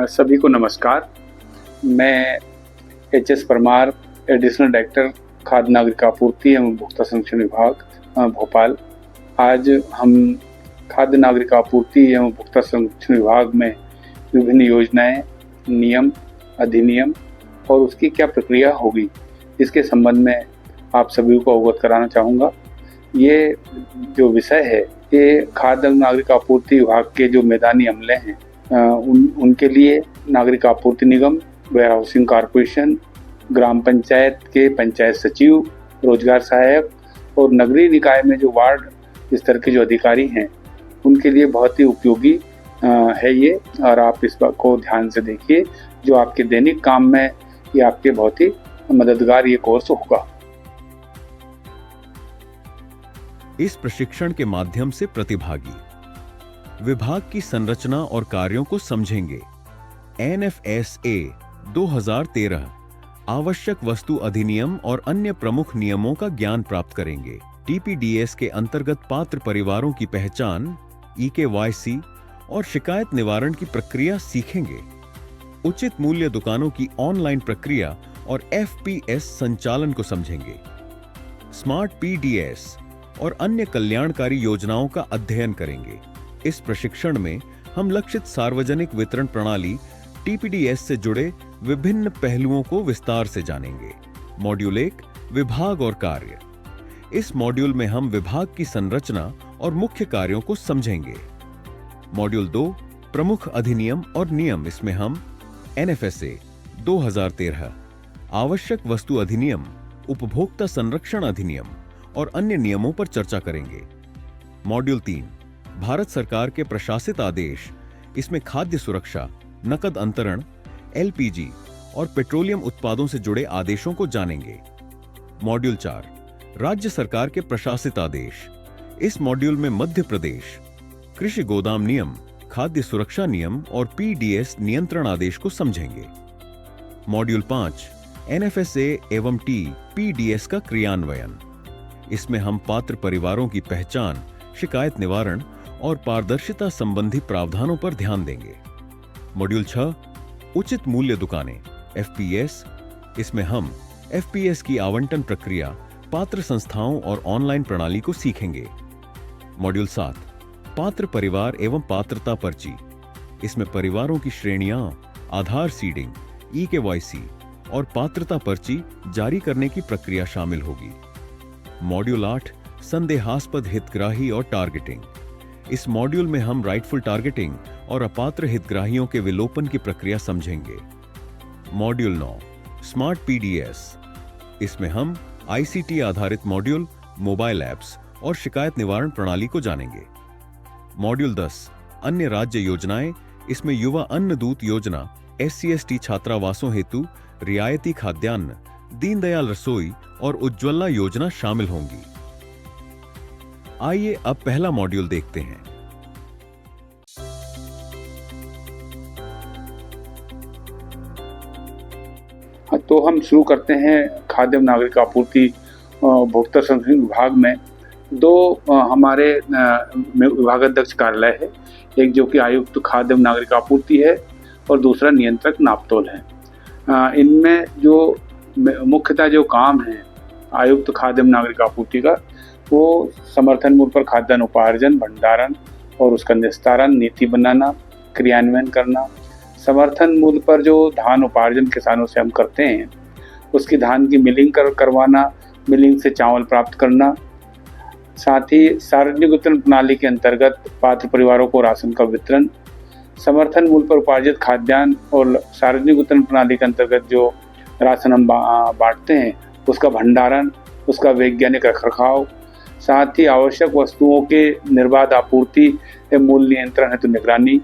सभी को नमस्कार। मैं एच.एस. परमार, एडिशनल डायरेक्टर खाद्य नागरिक आपूर्ति एवं उपभोक्ता संरक्षण विभाग, भोपाल। आज हम खाद्य नागरिक आपूर्ति एवं उपभोक्ता संरक्षण विभाग में विभिन्न योजनाएं, नियम, अधिनियम और उसकी क्या प्रक्रिया होगी, इसके संबंध में आप सभी को अवगत कराना चाहूँगा। ये जो विषय है, ये खाद्य नागरिक आपूर्ति विभाग के जो मैदानी अमले हैं, उनके लिए नागरिक आपूर्ति निगम, वेयर हाउसिंग कॉरपोरेशन, ग्राम पंचायत के पंचायत सचिव, रोजगार सहायक और नगरीय निकाय में जो वार्ड स्तर के जो अधिकारी हैं, उनके लिए बहुत ही उपयोगी है ये। और आप इस बात को ध्यान से देखिए, जो आपके दैनिक काम में ये आपके बहुत ही मददगार ये कोर्स होगा। इस प्रशिक्षण के माध्यम से प्रतिभागी विभाग की संरचना और कार्यों को समझेंगे। NFSA 2013 आवश्यक वस्तु अधिनियम और अन्य प्रमुख नियमों का ज्ञान प्राप्त करेंगे। TPDS के अंतर्गत पात्र परिवारों की पहचान, EKYC और शिकायत निवारण की प्रक्रिया सीखेंगे। उचित मूल्य दुकानों की ऑनलाइन प्रक्रिया और FPS संचालन को समझेंगे। स्मार्ट PDS और अन्य कल्याणकारी योजनाओं का अध्ययन करेंगे। इस प्रशिक्षण में हम लक्षित सार्वजनिक वितरण प्रणाली TPDS से जुड़े विभिन्न पहलुओं को विस्तार से जानेंगे। मॉड्यूल 1 विभाग और कार्य। इस मॉड्यूल में हम विभाग की संरचना और मुख्य कार्यों को समझेंगे। मॉड्यूल 2 प्रमुख अधिनियम और नियम। इसमें हम NFSA 2013 आवश्यक वस्तु अधिनियम, उपभोक्ता संरक्षण अधिनियम और अन्य नियमों पर चर्चा करेंगे। मॉड्यूल 3 भारत सरकार के प्रशासित आदेश। इसमें खाद्य सुरक्षा, नकद अंतरण, LPG और पेट्रोलियम उत्पादों से जुड़े आदेशों को जानेंगे। मॉड्यूल 4 राज्य सरकार के प्रशासित आदेश। इस मॉड्यूल में मध्य प्रदेश कृषि गोदाम नियम, खाद्य सुरक्षा नियम और PDS नियंत्रण आदेश को समझेंगे। मॉड्यूल 5 NFSA एवं TPDS का क्रियान्वयन। इसमें हम पात्र परिवारों की पहचान, शिकायत निवारण और पारदर्शिता संबंधी प्रावधानों पर ध्यान देंगे। मॉड्यूल 6 उचित मूल्य दुकानें, FPS। इसमें हम FPS की आवंटन प्रक्रिया, पात्र संस्थाओं और ऑनलाइन प्रणाली को सीखेंगे। मॉड्यूल 7 पात्र परिवार एवं पात्रता पर्ची। इसमें परिवारों की श्रेणियां, आधार सीडिंग, EKYC और पात्रता पर्ची जारी करने की प्रक्रिया शामिल होगी। मॉड्यूल 8 संदेहास्पद हितग्राही और टारगेटिंग। इस मॉड्यूल में हम राइटफुल टारगेटिंग और अपात्र हितग्राहियों के विलोपन की प्रक्रिया समझेंगे। Module 9 smart PDS। इसमें हम ICT आधारित मॉड्यूल, मोबाइल ऐप्स और शिकायत निवारण प्रणाली को जानेंगे। मॉड्यूल 10 अन्य राज्य योजनाएं। इसमें युवा अन्न दूत योजना, SC/ST छात्रावासों हेतु रियायती खाद्यान्न, दीनदयाल रसोई और उज्ज्वला योजना शामिल होंगी। आइए अब पहला मॉड्यूल देखते हैं। तो हम शुरू करते हैं। खाद्य नागरिक आपूर्ति उपभोक्ता संरक्षण विभाग में दो हमारे विभागाध्यक्ष कार्यालय है। एक जो कि आयुक्त खाद्य नागरिक आपूर्ति है और दूसरा नियंत्रक नापतोल है। इनमें जो मुख्यतः जो काम है आयुक्त खाद्य नागरिक आपूर्ति का, वो समर्थन मूल्य पर खाद्यान्न उपार्जन, भंडारण और उसका निस्तारण, नीति बनाना, क्रियान्वयन करना। समर्थन मूल्य पर जो धान उपार्जन किसानों से हम करते हैं, उसकी धान की मिलिंग करवाना, मिलिंग से चावल प्राप्त करना। साथ ही सार्वजनिक वितरण प्रणाली के अंतर्गत पात्र परिवारों को राशन का वितरण, समर्थन मूल्य पर उपार्जित खाद्यान्न और सार्वजनिक वितरण प्रणाली के अंतर्गत जो राशन हम बांटते हैं, उसका भंडारण, उसका वैज्ञानिक रखरखाव। साथ ही आवश्यक वस्तुओं के निर्बाध आपूर्ति एवं मूल्य नियंत्रण हेतु निगरानी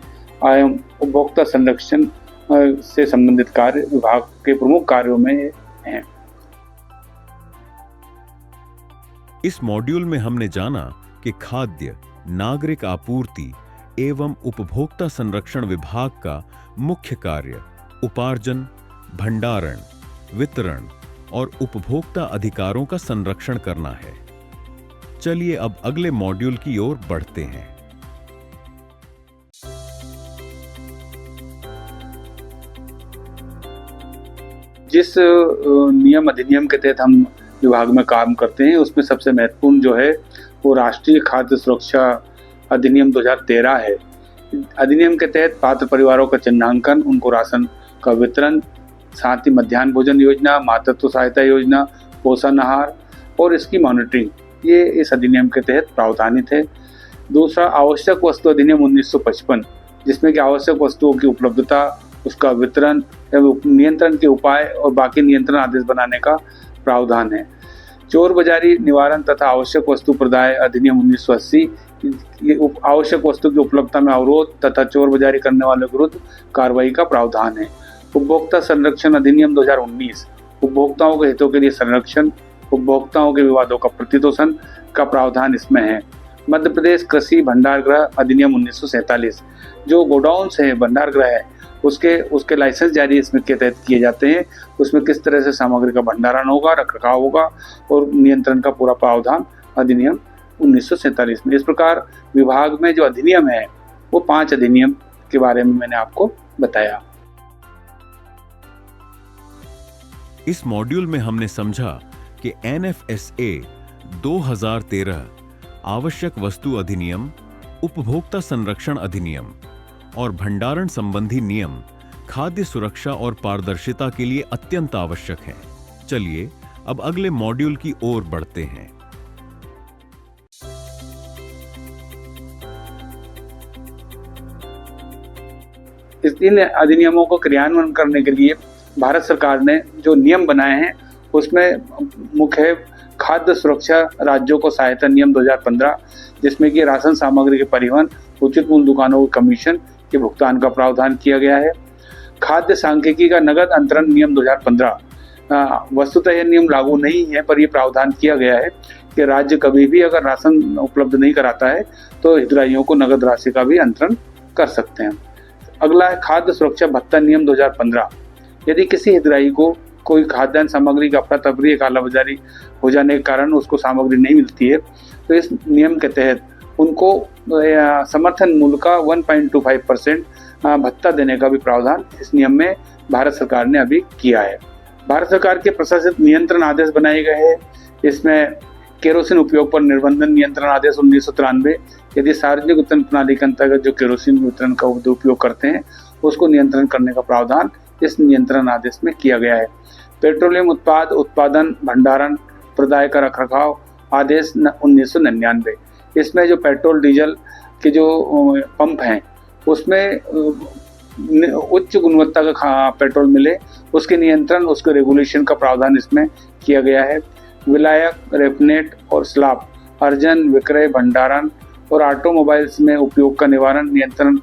एवं उपभोक्ता संरक्षण से संबंधित कार्य विभाग के प्रमुख कार्यों में हैं। इस मॉड्यूल में हमने जाना कि खाद्य नागरिक आपूर्ति एवं उपभोक्ता संरक्षण विभाग का मुख्य कार्य उपार्जन, भंडारण, वितरण और उपभोक्ता अधिकारों का संरक्षण करना है। चलिए अब अगले मॉड्यूल की ओर बढ़ते हैं। जिस नियम अधिनियम के तहत हम विभाग में काम करते हैं उसमें सबसे महत्वपूर्ण जो है वो राष्ट्रीय खाद्य सुरक्षा अधिनियम 2013 है। अधिनियम के तहत पात्र परिवारों का चिन्हांकन, उनको राशन का वितरण, साथ ही मध्याह्न भोजन योजना, मातृत्व सहायता योजना, पोषण आहार और इसकी मॉनिटरिंग, ये इस अधिनियम के तहत प्रावधानित है। दूसरा, आवश्यक वस्तु अधिनियम 1955, जिसमें कि आवश्यक वस्तुओं की उपलब्धता, उसका वितरण एवं नियंत्रण के उपाय और बाकी नियंत्रण आदेश बनाने का प्रावधान है। चोर बाजारी निवारण तथा आवश्यक वस्तु प्रदाय अधिनियम 1980, आवश्यक वस्तु की उपलब्धता में अवरोध तथा चोर बाजारी करने वालों के विरुद्ध कार्रवाई का प्रावधान है। उपभोक्ता संरक्षण अधिनियम 2019, उपभोक्ताओं के हितों के लिए संरक्षण, उपभोक्ताओं के विवादों का प्रतितोषण का प्रावधान इसमें है। मध्य प्रदेश कृषि भंडारगृह अधिनियम 1947, जो गोडाउन्स है, भंडारगृह है, उसके लाइसेंस जारी इसमें के तहत किए जाते हैं। उसमें किस तरह से सामग्री का भंडारण होगा, रखरखाव होगा और नियंत्रण का पूरा प्रावधान अधिनियम 1947 में। इस प्रकार विभाग में जो अधिनियम है वो 5 अधिनियम के बारे में मैंने आपको बताया। इस मॉड्यूल में हमने समझा कि NFSA 2013 आवश्यक वस्तु अधिनियम, उपभोक्ता संरक्षण अधिनियम और भंडारण संबंधी नियम खाद्य सुरक्षा और पारदर्शिता के लिए अत्यंत आवश्यक है। चलिए अब अगले मॉड्यूल की ओर बढ़ते हैं। इन अधिनियमों को क्रियान्वयन करने के लिए भारत सरकार ने जो नियम बनाए हैं उसमें मुख्य है खाद्य सुरक्षा राज्यों को सहायता नियम 2015, जिसमें कि राशन सामग्री के परिवहन, उचित मूल्य दुकानों के कमीशन के भुगतान का प्रावधान किया गया है। खाद्य सांख्यिकी का नगद अंतरण नियम 2015, वस्तुतः यह नियम लागू नहीं है पर यह प्रावधान किया गया है कि राज्य कभी भी अगर राशन उपलब्ध नहीं कराता है तो हितग्राहियों को नगद राशि का भी अंतरण कर सकते हैं। अगला है खाद्य सुरक्षा भत्ता नियम 2015, यदि किसी हितग्राही को कोई खाद्यान्न सामग्री का अफरा तफरी, कालाबाजारी हो जाने के कारण उसको सामग्री नहीं मिलती है तो इस नियम के तहत उनको समर्थन मूल्य का 1.25% भत्ता देने का भी प्रावधान इस नियम में भारत सरकार ने अभी किया है। भारत सरकार के प्रशासित नियंत्रण आदेश बनाए गए हैं। इसमें केरोसिन उपयोग पर निर्बंधन नियंत्रण आदेश 1993, यदि सार्वजनिक वितरण प्रणाली के अंतर्गत जो केरोसिन वितरण का उपयोग करते हैं उसको नियंत्रण करने का प्रावधान इस नियंत्रण आदेश में किया गया है। पेट्रोलियम उत्पाद उत्पादन, भंडारण, प्रदाय का रखरखाव आदेश 1999, इसमें जो पेट्रोल डीजल के जो पंप हैं उसमें उच्च गुणवत्ता का पेट्रोल मिले उसके नियंत्रण, उसके रेगुलेशन का प्रावधान इसमें किया गया है। विलायक, रेफनेट और स्लाब अर्जन, विक्रय, भंडारण और ऑटोमोबाइल्स में उपयोग का निवारण नियंत्रण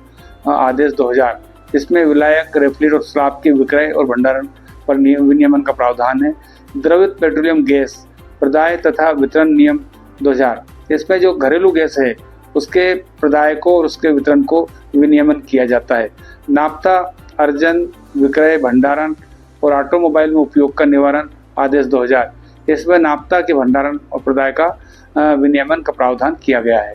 आदेश 2000, इसमें विलायक, रेफनेट और स्लाब के विक्रय और भंडारण पर विनियमन का प्रावधान है। द्रवित पेट्रोलियम गैस प्रदाय तथा वितरण नियम 2000, इसमें जो घरेलू गैस है उसके प्रदाय को और उसके वितरण को विनियमन किया जाता है। नाफ्ता, अर्जन, विक्रय, भंडारण और ऑटोमोबाइल में उपयोग का निवारण आदेश 2000, इसमें नाफ्ता के भंडारण और प्रदाय का विनियमन का प्रावधान किया गया है।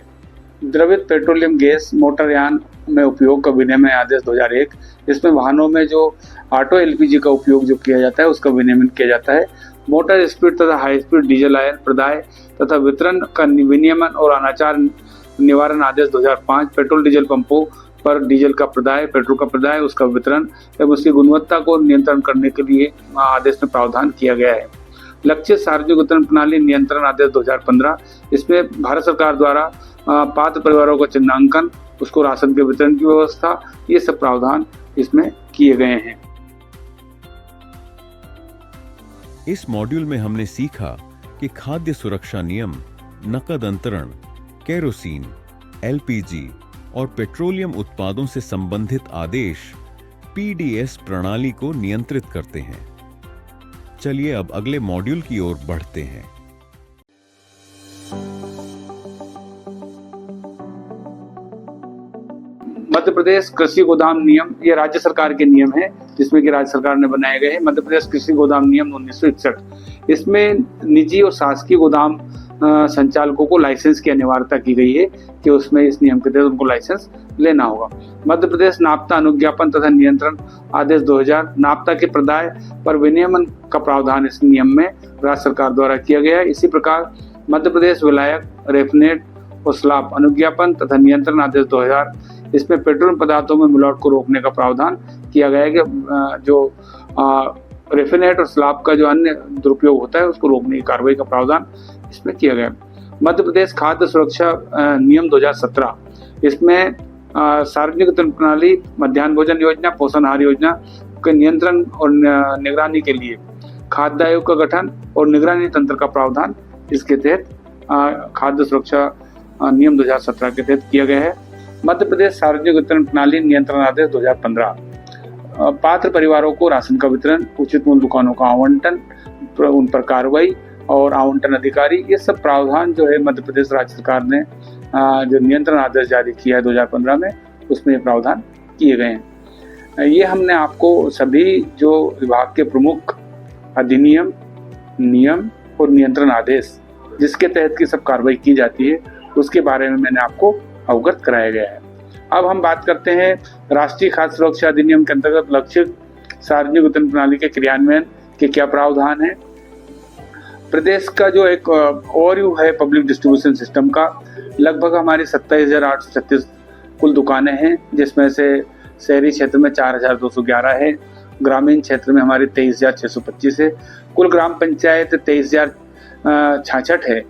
द्रवित पेट्रोलियम गैस मोटरयान में उपयोग का विनियमन आदेश 2001, इसमें वाहनों में जो ऑटो एलपीजी का उपयोग जो किया जाता है उसका विनियमन किया जाता है। मोटर स्पीड तथा हाई स्पीड डीजल आयन प्रदाय तथा वितरण का विनियमन और अनाचार निवारण आदेश 2005, पेट्रोल डीजल पंपों पर डीजल का प्रदाय, पेट्रोल का प्रदाय, उसका वितरण एवं उसकी गुणवत्ता को नियंत्रण करने के लिए आदेश में प्रावधान किया गया है। लक्ष्य सार्वजनिक वितरण प्रणाली नियंत्रण आदेश 2015, इसमें भारत सरकार द्वारा पात्र परिवारों का चिन्हांकन, उसको राशन के वितरण की व्यवस्था, ये सब प्रावधान इसमें किए गए हैं। इस मॉड्यूल में हमने सीखा कि खाद्य सुरक्षा नियम नकद अंतरण, केरोसिन, एलपीजी और पेट्रोलियम उत्पादों से संबंधित आदेश पीडीएस प्रणाली को नियंत्रित करते हैं। चलिए अब अगले मॉड्यूल की ओर बढ़ते हैं। मध्य प्रदेश कृषि गोदाम नियम, ये राज्य सरकार के नियम है जिसमें कि राज्य सरकार ने बनाए गए हैं। मध्य प्रदेश कृषि गोदाम नियम 1961, इसमें निजी और शासकीय गोदाम संचालकों को लाइसेंस की अनिवार्यता की गई है कि उसमें इस नियम के तहत उनको लाइसेंस लेना होगा। मध्य प्रदेश नाप्ता अनुज्ञापन तथा नियंत्रण आदेश 2000 नाप्ता के प्रदाय पर विनियमन का प्रावधान इस नियम में राज्य सरकार द्वारा किया गया है। इसी प्रकार मध्य प्रदेश विलायक, रेफनेट और स्लाब अनुज्ञापन तथा नियंत्रण आदेश 2000 इसमें पेट्रोल पदार्थों में मिलावट को रोकने का प्रावधान किया गया है कि जो रेफिनेट और स्लाब का जो अन्य दुरुपयोग होता है उसको रोकने की कार्रवाई का प्रावधान इसमें किया गया। मध्य प्रदेश खाद्य सुरक्षा नियम 2017 इसमें सार्वजनिक वितरण प्रणाली, मध्याह्न भोजन योजना, पोषण आहार योजना के नियंत्रण और निगरानी के लिए खाद्य आयोग का गठन और निगरानी तंत्र का प्रावधान इसके तहत खाद्य सुरक्षा नियम 2017 के तहत किया गया है। मध्य प्रदेश सार्वजनिक वितरण प्रणाली नियंत्रण आदेश 2015 पात्र परिवारों को राशन का वितरण, उचित मूल्य दुकानों का आवंटन, उन पर कार्रवाई और आवंटन अधिकारी, ये सब प्रावधान जो है मध्य प्रदेश राज्य सरकार ने जो नियंत्रण आदेश जारी किया है 2015 में, उसमें ये प्रावधान किए गए हैं। ये हमने आपको सभी जो विभाग के प्रमुख अधिनियम, नियम और नियंत्रण आदेश जिसके तहत की सब कार्रवाई की जाती है उसके बारे में मैंने आपको अवगत कराया गया है। अब हम बात करते हैं राष्ट्रीय खाद्य सुरक्षा अधिनियम के अंतर्गत लक्षित सार्वजनिक वितरण प्रणाली के क्रियान्वयन के क्या प्रावधान है। प्रदेश का जो एक ओवरव्यू है पब्लिक डिस्ट्रीब्यूशन सिस्टम का, लगभग हमारी 27,836 कुल दुकानें हैं, जिसमें से शहरी क्षेत्र में 4,211 है, ग्रामीण क्षेत्र में हमारी 23,625 है, कुल ग्राम पंचायत 23,066 है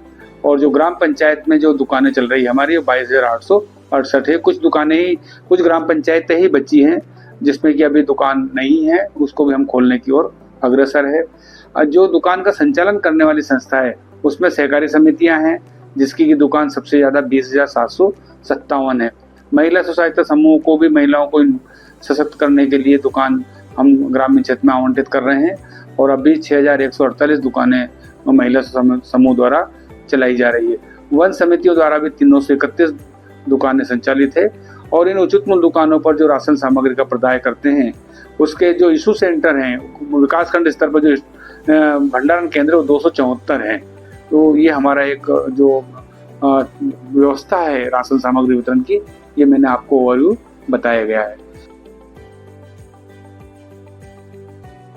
और जो ग्राम पंचायत में जो दुकानें चल रही है हमारी 22,868 है। कुछ दुकानें ही, कुछ ग्राम पंचायतें ही बची हैं जिसमें कि अभी दुकान नहीं है, उसको भी हम खोलने की ओर अग्रसर है। जो दुकान का संचालन करने वाली संस्था है उसमें सहकारी समितियां हैं जिसकी की दुकान सबसे ज़्यादा 20,757 है। महिला स्व सहायता समूह को भी महिलाओं को सशक्त करने के लिए दुकान हम ग्रामीण क्षेत्र में आवंटित कर रहे हैं और अभी 6,148 दुकानें महिला समूह द्वारा चलाई जा रही है। वन समितियों द्वारा भी 331 दुकानें संचालित है और इन उचित मूल्य दुकानों पर जो राशन सामग्री का प्रदाय करते हैं उसके जो इशू सेंटर हैं, विकासखंड स्तर पर जो भंडारण केंद्र वो 274 हैं। तो ये हमारा एक जो व्यवस्था है राशन सामग्री वितरण की, ये मैंने आपको ओवरव्यू बताया गया है।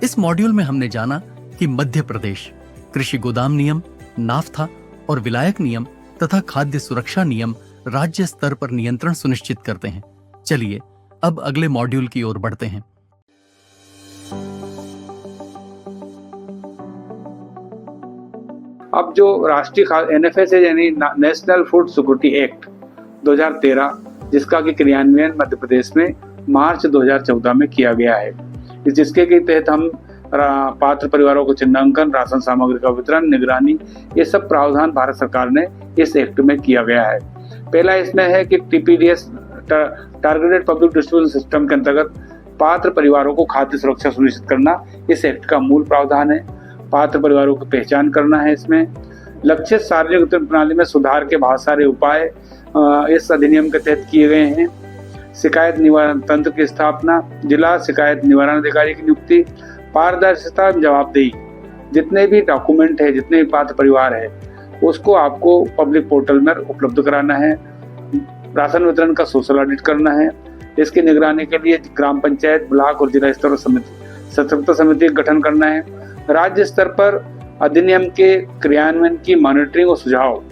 इस मॉड्यूल में हमने जाना कि मध्य प्रदेश कृषि गोदाम नियम, नाफ्था और विलायक नियम तथा खाद्य सुरक्षा नियम राज्य स्तर पर नियंत्रण सुनिश्चित करते हैं। चलिए अब अगले मॉड्यूल की ओर बढ़ते हैं। अब जो राष्ट्रीय NFS है यानी नेशनल फूड सिक्योरिटी एक्ट 2013 जिसका कि क्रियान्वयन मध्य प्रदेश में मार्च 2014 में किया गया है, जिसके के तहत हम पात्र परिवारों को चिन्हांकन, राशन सामग्री का वितरण, निगरानी, ये सब प्रावधान भारत सरकार ने इस एक्ट में किया गया है। पहला इसमें है कि TPDS targeted public distribution system के अंतर्गत पात्र परिवारों को खाद्य सुरक्षा सुनिश्चित करना इस एक्ट का मूल प्रावधान है। पात्र परिवारों की पहचान करना है इसमें। लक्षित सार्वजनिक वितरण प्रणाली में सुधार के बहुत सारे उपाय इस अधिनियम के तहत किए गए हैं। शिकायत निवारण तंत्र की स्थापना, जिला शिकायत निवारण अधिकारी की नियुक्ति, पारदर्शिता, जवाबदेही, जितने भी डॉक्यूमेंट है, जितने भी पात्र परिवार है उसको आपको पब्लिक पोर्टल में उपलब्ध कराना है। राशन वितरण का सोशल ऑडिट करना है। इसकी निगरानी के लिए ग्राम पंचायत, ब्लॉक और जिला स्तर पर सतर्कता समिति का गठन करना है। राज्य स्तर पर अधिनियम के क्रियान्वयन की मॉनिटरिंग और सुझाव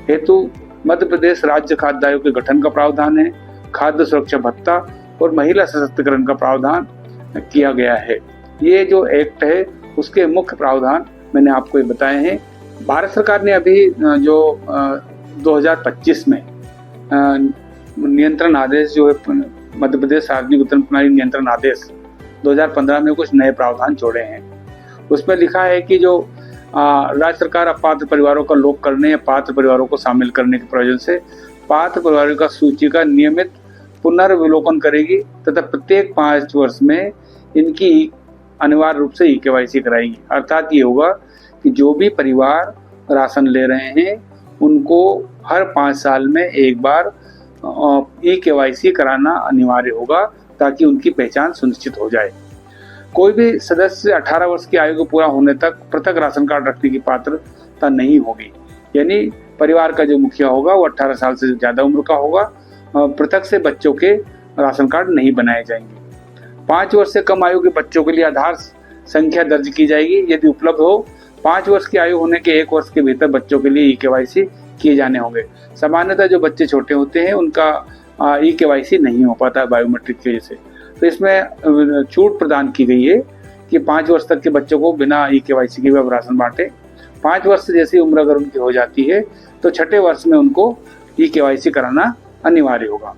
हेतु मध्य प्रदेश राज्य खाद्य आयोग के गठन का प्रावधान है। खाद्य सुरक्षा भत्ता और महिला सशक्तिकरण का प्रावधान किया गया है। ये जो एक्ट है उसके मुख्य प्रावधान मैंने आपको ये बताए हैं। भारत सरकार ने अभी जो 2025 में नियंत्रण आदेश जो है मध्य प्रदेश सार्वजनिक वितरण प्रणाली नियंत्रण आदेश 2015 में कुछ नए प्रावधान जोड़े हैं। उसमें लिखा है कि जो राज्य सरकार अपात्र परिवारों का लोक करने या पात्र परिवारों को शामिल करने के प्रयोजन से पात्र परिवारों का सूची का नियमित पुनर्विलोकन करेगी तथा प्रत्येक 5 वर्ष में इनकी अनिवार्य रूप से EKYC कराएगी। अर्थात ये होगा कि जो भी परिवार राशन ले रहे हैं उनको हर 5 साल में एक बार EKYC कराना अनिवार्य होगा ताकि उनकी पहचान सुनिश्चित हो जाए। कोई भी सदस्य 18 वर्ष की आयु को पूरा होने तक पृथक राशन कार्ड रखने की पात्रता नहीं होगी। यानी परिवार का जो मुखिया होगा वो 18 साल से ज़्यादा उम्र का होगा। पृथक से बच्चों के राशन कार्ड नहीं बनाए जाएंगे। 5 वर्ष से कम आयु के बच्चों के लिए आधार संख्या दर्ज की जाएगी यदि उपलब्ध हो। 5 वर्ष की आयु होने के 1 वर्ष के भीतर बच्चों के लिए ई-केवाईसी किए जाने होंगे। सामान्यतः जो बच्चे छोटे होते हैं उनका ई-केवाईसी नहीं हो पाता बायोमेट्रिक की वजह से, तो इसमें छूट प्रदान की गई है कि 5 वर्ष तक के बच्चों को बिना ई-केवाईसी के भी अब राशन बांटे। 5 वर्ष जैसी उम्र अगर उनकी हो जाती है तो छठे वर्ष में उनको ई-केवाईसी कराना अनिवार्य होगा।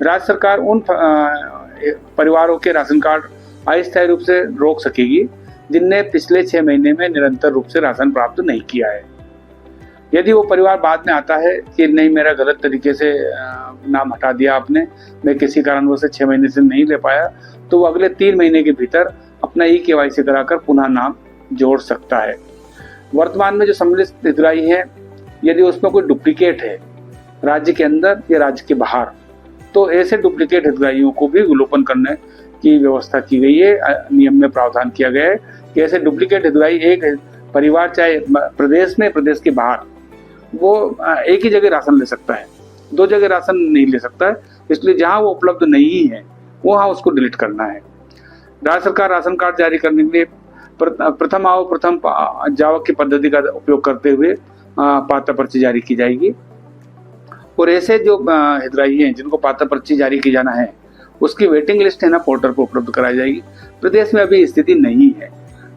राज्य सरकार उन परिवारों के राशन कार्ड अस्थायी रूप से रोक सकेगी जिनने पिछले 6 महीने में निरंतर रूप से राशन प्राप्त नहीं किया है। यदि वो परिवार बाद में आता है कि नहीं, मेरा गलत तरीके से नाम हटा दिया आपने, मैं किसी कारणवश से 6 महीने से नहीं ले पाया, तो वो अगले 3 महीने के भीतर अपना ई-केवाईसी कराकर पुनः नाम जोड़ सकता है। वर्तमान में जो सम्मिलित हितग्राही है, यदि उसमें कोई डुप्लीकेट है राज्य के अंदर या राज्य के बाहर, तो ऐसे डुप्लीकेट हितग्राहियों को भी विलोपन करने की व्यवस्था की गई है। नियम में प्रावधान किया गया है कि ऐसे डुप्लीकेट हितग्राही एक परिवार चाहे प्रदेश में प्रदेश के बाहर वो एक ही जगह राशन ले सकता है, 2 जगह राशन नहीं ले सकता है। इसलिए जहां वो उपलब्ध नहीं है वहां उसको डिलीट करना है। राज्य सरकार राशन कार्ड जारी करने के लिए प्रथम आओ प्रथम जाओ की पद्धति का उपयोग करते हुए पात्र पर्ची जारी की जाएगी। और ऐसे जो हितग्राही हैं जिनको पात्र पर्ची जारी की जाना है उसकी वेटिंग लिस्ट है ना पोर्टल पर उपलब्ध कराई जाएगी। प्रदेश में अभी स्थिति नहीं है।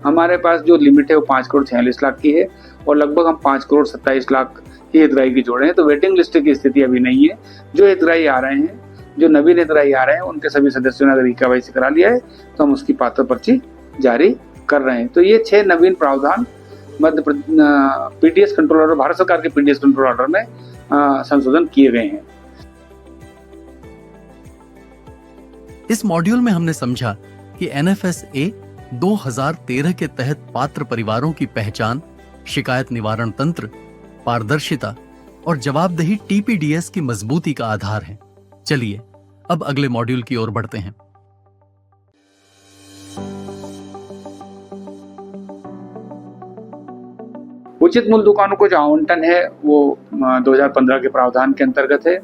हमारे पास जो लिमिट है वो 5 करोड़ 46 लाख की है और लगभग हम 5 करोड़ 27 लाख ही हितग्राही की जोड़े हैं, तो वेटिंग लिस्ट की स्थिति अभी नहीं है। जो हितग्राही आ रहे हैं, जो नवीन हितग्राही आ रहे हैं, उनके सभी सदस्यों ने अगर ई-केवाईसी करा लिया है तो हम उसकी पात्र पर्ची जारी कर रहे हैं। तो ये 6 नवीन प्रावधान मध्य पीडीएस कंट्रोल ऑर्डर, भारत सरकार के पीडीएस कंट्रोल ऑर्डर में संशोधन किए गए हैं। इस मॉड्यूल में हमने समझा कि एनएफएसए 2013 के तहत पात्र परिवारों की पहचान, शिकायत निवारण तंत्र, पारदर्शिता और जवाबदेही टीपीडीएस की मजबूती का आधार है। चलिए अब अगले मॉड्यूल की ओर बढ़ते हैं। उचित मूल्य दुकानों को जो आवंटन है वो 2015 के प्रावधान के अंतर्गत है।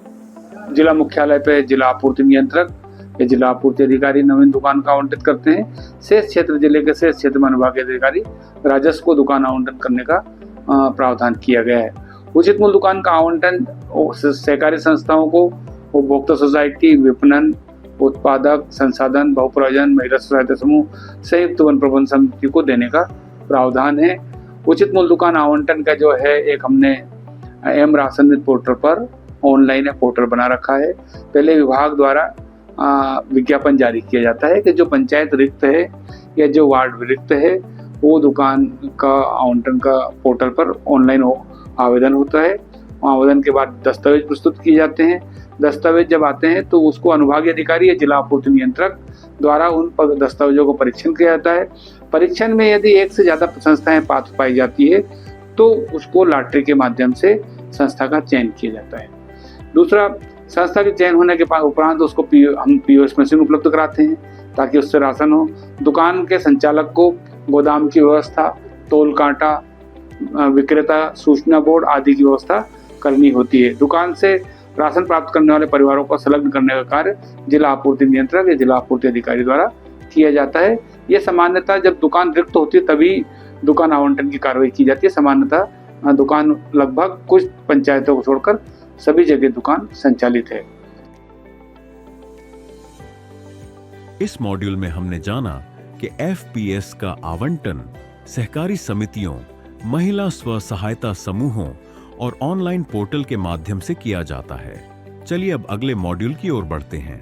जिला मुख्यालय पे जिला आपूर्ति नियंत्रक या जिला आपूर्ति अधिकारी नवीन दुकान का आवंटित करते हैं। शेष क्षेत्र जिले के शेष क्षेत्र में अनुभागीय अधिकारी राजस्व को दुकान आवंटन करने का प्रावधान किया गया है। उचित मूल्य दुकान का आवंटन सहकारी संस्थाओं को, उपभोक्ता सोसाइटी, विपणन, उत्पादक, संसाधन, बहुप्रयोजन, महिला सहायता समूह, संयुक्त वन प्रबंधन समिति को देने का प्रावधान है। उचित मूल्य दुकान आवंटन का जो है एक हमने एम राशन मित्र पोर्टल पर ऑनलाइन पोर्टल बना रखा है। पहले विभाग द्वारा विज्ञापन जारी किया जाता है कि जो पंचायत रिक्त है या जो वार्ड रिक्त है वो दुकान का आवंटन का पोर्टल पर ऑनलाइन आवेदन होता है। आवेदन के बाद दस्तावेज प्रस्तुत किए जाते हैं। दस्तावेज जब आते हैं तो उसको अनुभागीय अधिकारी या जिला आपूर्ति नियंत्रक द्वारा उन दस्तावेजों को परीक्षण किया जाता है। परीक्षण में यदि 1 से ज़्यादा संस्थाएं पात्र पाई जाती है तो उसको लॉटरी के माध्यम से संस्था का चयन किया जाता है। दूसरा, संस्था के चयन होने के उपरांत उसको हम पीओएस मशीन उपलब्ध कराते हैं ताकि उससे राशन हो। दुकान के संचालक को गोदाम की व्यवस्था, तोल कांटा, विक्रेता सूचना बोर्ड आदि की व्यवस्था करनी होती है। दुकान से राशन प्राप्त करने वाले परिवारों को संलग्न करने का कार्य जिला आपूर्ति नियंत्रक या जिला आपूर्ति अधिकारी द्वारा किया जाता है। ये सामान्यतः जब दुकान रिक्त होती है तभी दुकान आवंटन की कार्रवाई की जाती है। सामान्यतः दुकान लगभग कुछ पंचायतों को छोड़कर सभी जगह दुकान संचालित है। इस मॉड्यूल में हमने जाना कि एफपीएस का आवंटन सहकारी समितियों, महिला स्व सहायता समूहों और ऑनलाइन पोर्टल के माध्यम से किया जाता है। चलिए अब अगले मॉड्यूल की ओर बढ़ते हैं।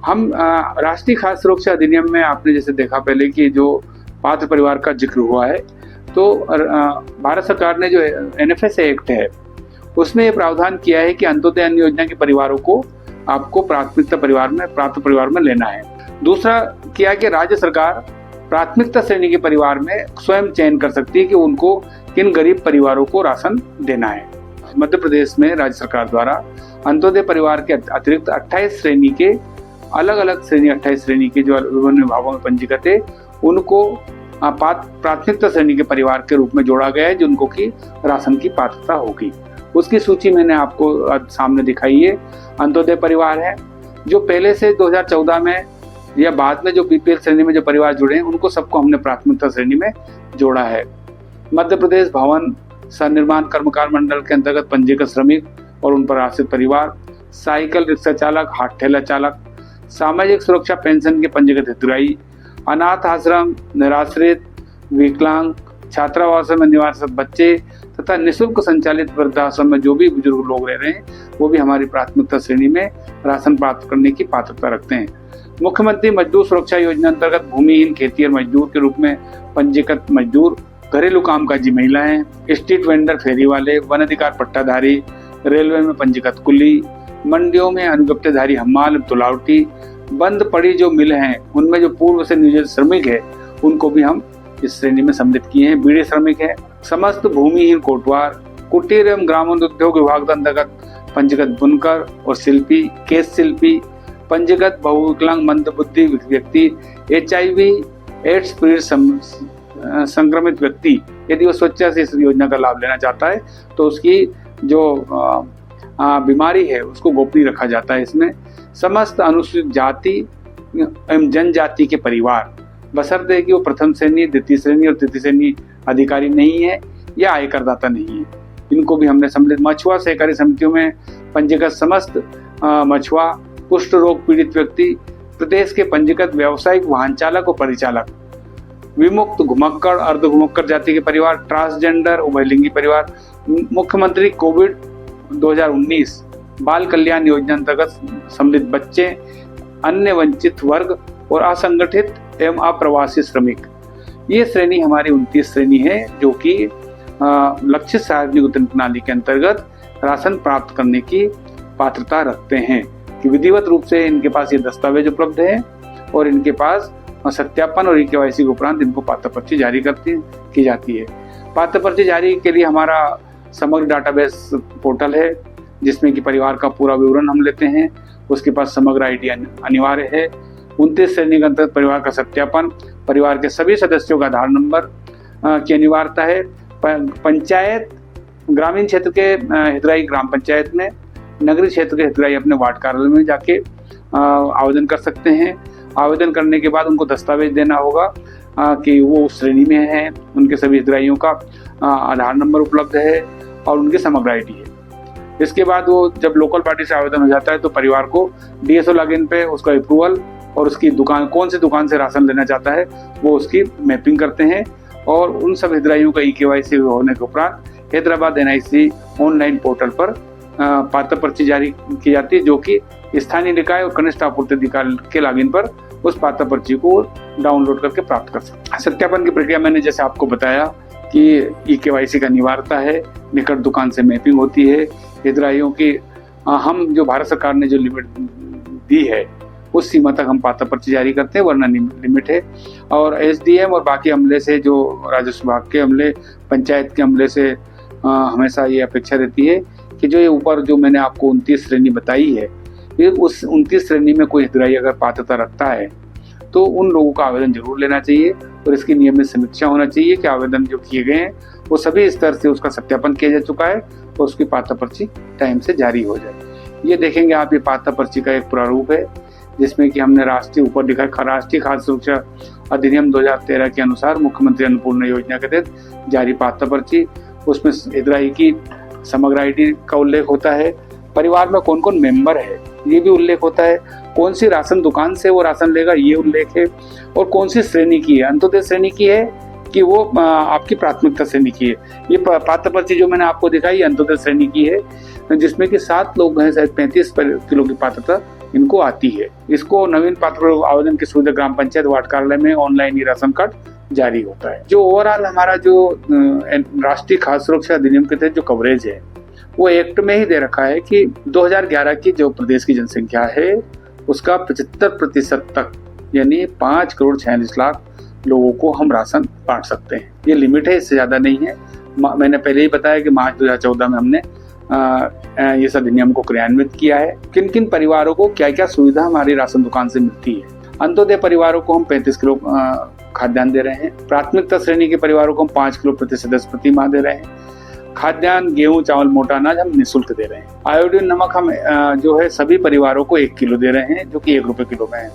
हम राष्ट्रीय खाद्य सुरक्षा अधिनियम में आपने जैसे देखा पहले कि जो पात्र परिवार का जिक्र हुआ है, तो भारत सरकार ने जो एनएफएस एक्ट है उसमें ये प्रावधान किया है कि अंत्योदय अन्न योजना के परिवारों को आपको प्राथमिकता पात्र परिवार में लेना है। दूसरा किया कि राज्य सरकार प्राथमिकता श्रेणी के परिवार में स्वयं चयन कर सकती है कि उनको किन गरीब परिवारों को राशन देना है। मध्य प्रदेश में राज्य सरकार द्वारा अंत्योदय परिवार के अतिरिक्त 28 श्रेणी के अलग अलग श्रेणी 28 श्रेणी के जो विभिन्न विभागों में पंजीकृत है उनको प्राथमिकता श्रेणी के परिवार के रूप में जोड़ा गया है, जिनको की राशन की पात्रता होगी। उसकी सूची मैंने आपको सामने दिखाई है। अंत्योदय परिवार है, जो पहले से 2014 में या बाद में जो बीपीएल श्रेणी में जो परिवार जुड़े हैं उनको सबको हमने प्राथमिकता श्रेणी में जोड़ा है। मध्य प्रदेश भवन सनिर्माण कर्मकार मंडल के अंतर्गत पंजीकृत श्रमिक और उन पर आश्रित परिवार, साइकिल रिक्शा चालक, हाथ ठेला चालक, सामाजिक सुरक्षा पेंशन के पंजीकृत हितग्राही, अनाथ आश्रम, निराश्रित, विकलांग, छात्रावासों में निवासरत बच्चे तथा निःशुल्क संचालित वृद्धाश्रम में जो भी बुजुर्ग लोग रह रहे हैं वो भी हमारी प्राथमिकता श्रेणी में राशन प्राप्त करने की पात्रता रखते हैं। मुख्यमंत्री मजदूर सुरक्षा योजना अंतर्गत भूमिहीन खेतिहर मजदूर के रूप में पंजीकृत मजदूर, घरेलू कामकाजी महिलाएं, स्ट्रीट वेंडर फेरी वाले, वन अधिकार पट्टाधारी, रेलवे में पंजीकृत कुली, मंडियों में अनुज्ञप्तिधारी हमाल, तुलावटी, बंद पड़ी जो मिल हैं उनमें जो पूर्व से नियोजित श्रमिक है उनको भी हम इस श्रेणी में सम्मिलित किए हैं। बीड़ी श्रमिक है, समस्त भूमिहीन कोटवार, कुटीर एवं ग्रामोद्योग विभाग अंतर्गत पंजीकृत बुनकर और शिल्पी, केश शिल्पी, पंजीकृत बहुविकलांग मंदबुद्धि व्यक्ति, HIV एड्स पीड़ित संक्रमित व्यक्ति, यदि वो स्वेच्छा से इस योजना का लाभ लेना चाहता है तो उसकी जो बीमारी है उसको गोपनीय रखा जाता है। इसमें समस्त अनुसूचित जाति एवं जनजाति के परिवार, बशर्ते कि वो प्रथम श्रेणी, द्वितीय श्रेणी और तृतीय श्रेणी अधिकारी नहीं है या आयकरदाता नहीं है, इनको भी हमने सम्मिलित। मछुआ सहकारी समितियों में पंजीकृत समस्त मछुआ, कुष्ठ रोग पीड़ित व्यक्ति, प्रदेश के पंजीकृत व्यावसायिक वाहन चालक और परिचालक, विमुक्त घुमक्कड़, अर्ध घुमक्कड़ जाति के परिवार, ट्रांसजेंडर, उभयलिंगी परिवार, मुख्यमंत्री कोविड 2019 बाल कल्याण योजना अंतर्गत सम्मिलित बच्चे, अन्य वंचित वर्ग और असंगठित एवं अप्रवासी श्रमिक। ये श्रेणी हमारी 29 श्रेणी है जो कि लक्षित सार्वजनिक वितरण प्रणाली के अंतर्गत राशन प्राप्त करने की पात्रता रखते हैं कि विधिवत रूप से इनके पास ये दस्तावेज उपलब्ध है और इनके पास सत्यापन और KYC के उपरांत इनको पात्र पर्ची जारी की जाती है। पात्र पर्ची जारी के लिए हमारा समग्र डाटाबेस पोर्टल है जिसमें कि परिवार का पूरा विवरण हम लेते हैं, उसके पास समग्र ID अनिवार्य है। 29 श्रेणी के अंतर्गत परिवार का सत्यापन, परिवार के सभी सदस्यों का आधार नंबर की अनिवार्यता है। पंचायत, ग्रामीण क्षेत्र के हितग्राही ग्राम पंचायत में, नगरीय क्षेत्र के हितग्राही अपने वार्ड कार्यालय में जाके आवेदन कर सकते हैं। आवेदन करने के बाद उनको दस्तावेज देना होगा कि वो उस श्रेणी में है, उनके सभी हितग्राहियों का आधार नंबर उपलब्ध है और उनकी समग्र ID है। इसके बाद वो जब लोकल पार्टी से आवेदन हो जाता है तो परिवार को DSO लॉगिन पे उसका अप्रूवल और उसकी दुकान, कौन सी दुकान से राशन लेना चाहता है वो उसकी मैपिंग करते हैं और उन सब हितग्राहियों का KYC होने के उपरांत हैदराबाद NIC ऑनलाइन पोर्टल पर पात्र पर्ची जारी की जाती है जो कि स्थानीय निकाय और कनिष्ठ आपूर्ति अधिकारी के लॉगिन पर उस पात्र पर्ची को डाउनलोड करके प्राप्त कर सकते हैं। सत्यापन की प्रक्रिया मैंने जैसे आपको बताया कि KYC का अनिवार्यता है, निकट दुकान से मैपिंग होती है, हितग्राहियों की हम जो भारत सरकार ने जो लिमिट दी है उस सीमा तक हम पात्र पर्ची जारी करते हैं, वरना लिमिट है। और SDM और बाकी अमले से, जो राजस्व विभाग के अमले, पंचायत के अमले से हमेशा ये अपेक्षा रहती है कि जो ये ऊपर जो मैंने आपको 29 श्रेणी बताई है, ये उस 29 श्रेणी में कोई हितग्राही अगर पात्रता रखता है तो उन लोगों का आवेदन जरूर लेना चाहिए और इसकी नियमित समीक्षा होना चाहिए कि आवेदन जो किए गए हैं वो सभी स्तर से उसका सत्यापन किया जा चुका है और उसकी पात्र पर्ची टाइम से जारी हो जाए। ये देखेंगे आप, ये पात्र पर्ची का एक प्रारूप है जिसमें कि हमने राष्ट्रीय ऊपर लिखा राष्ट्रीय खाद्य सुरक्षा अधिनियम 2013 के अनुसार मुख्यमंत्री अन्नपूर्णा योजना के तहत जारी पात्र पर्ची, उसमें हितग्राही की समग्र ID का उल्लेख होता है, परिवार में कौन कौन मेंबर है ये भी उल्लेख होता है, कौन सी राशन दुकान से वो राशन लेगा ये उल्लेख है, और कौन सी श्रेणी की है, अंत्योदय श्रेणी की है कि वो आपकी प्राथमिकता श्रेणी की है। ये पात्र पर्ची जो मैंने आपको दिखाई अंत्योदय श्रेणी की है जिसमें कि 7 लोग हैं, शायद 35 किलो की पात्रता इनको आती है। इसको नवीन पात्र आवेदन की सुविधा ग्राम पंचायत वार्ड कार्यालय में ऑनलाइन ही राशन कार्ड जारी होता है। जो ओवरऑल हमारा जो राष्ट्रीय खाद्य सुरक्षा अधिनियम के तहत जो कवरेज है वो एक्ट में ही दे रखा है कि 2011 की जो प्रदेश की जनसंख्या है उसका 75% तक यानी 5,46,00,000 लोगों को हम राशन बांट सकते हैं। ये लिमिट है, इससे ज़्यादा नहीं है। मैंने पहले ही बताया कि मार्च 2014 में हमने इस अधिनियम को क्रियान्वित किया है। किन किन परिवारों को क्या क्या सुविधा हमारी राशन दुकान से मिलती है। अंत्योदय परिवारों को हम 35 किलो खाद्यान्न दे रहे हैं। प्राथमिकता श्रेणी के परिवारों को हम 5 किलो प्रति सदस्य प्रति माह दे रहे हैं। खाद्यान्न, गेहूं, चावल, मोटा अनाज हम निःशुल्क दे रहे हैं। आयोडीन नमक हम जो है सभी परिवारों को 1 किलो दे रहे हैं, जो कि 1 रुपए किलो में है।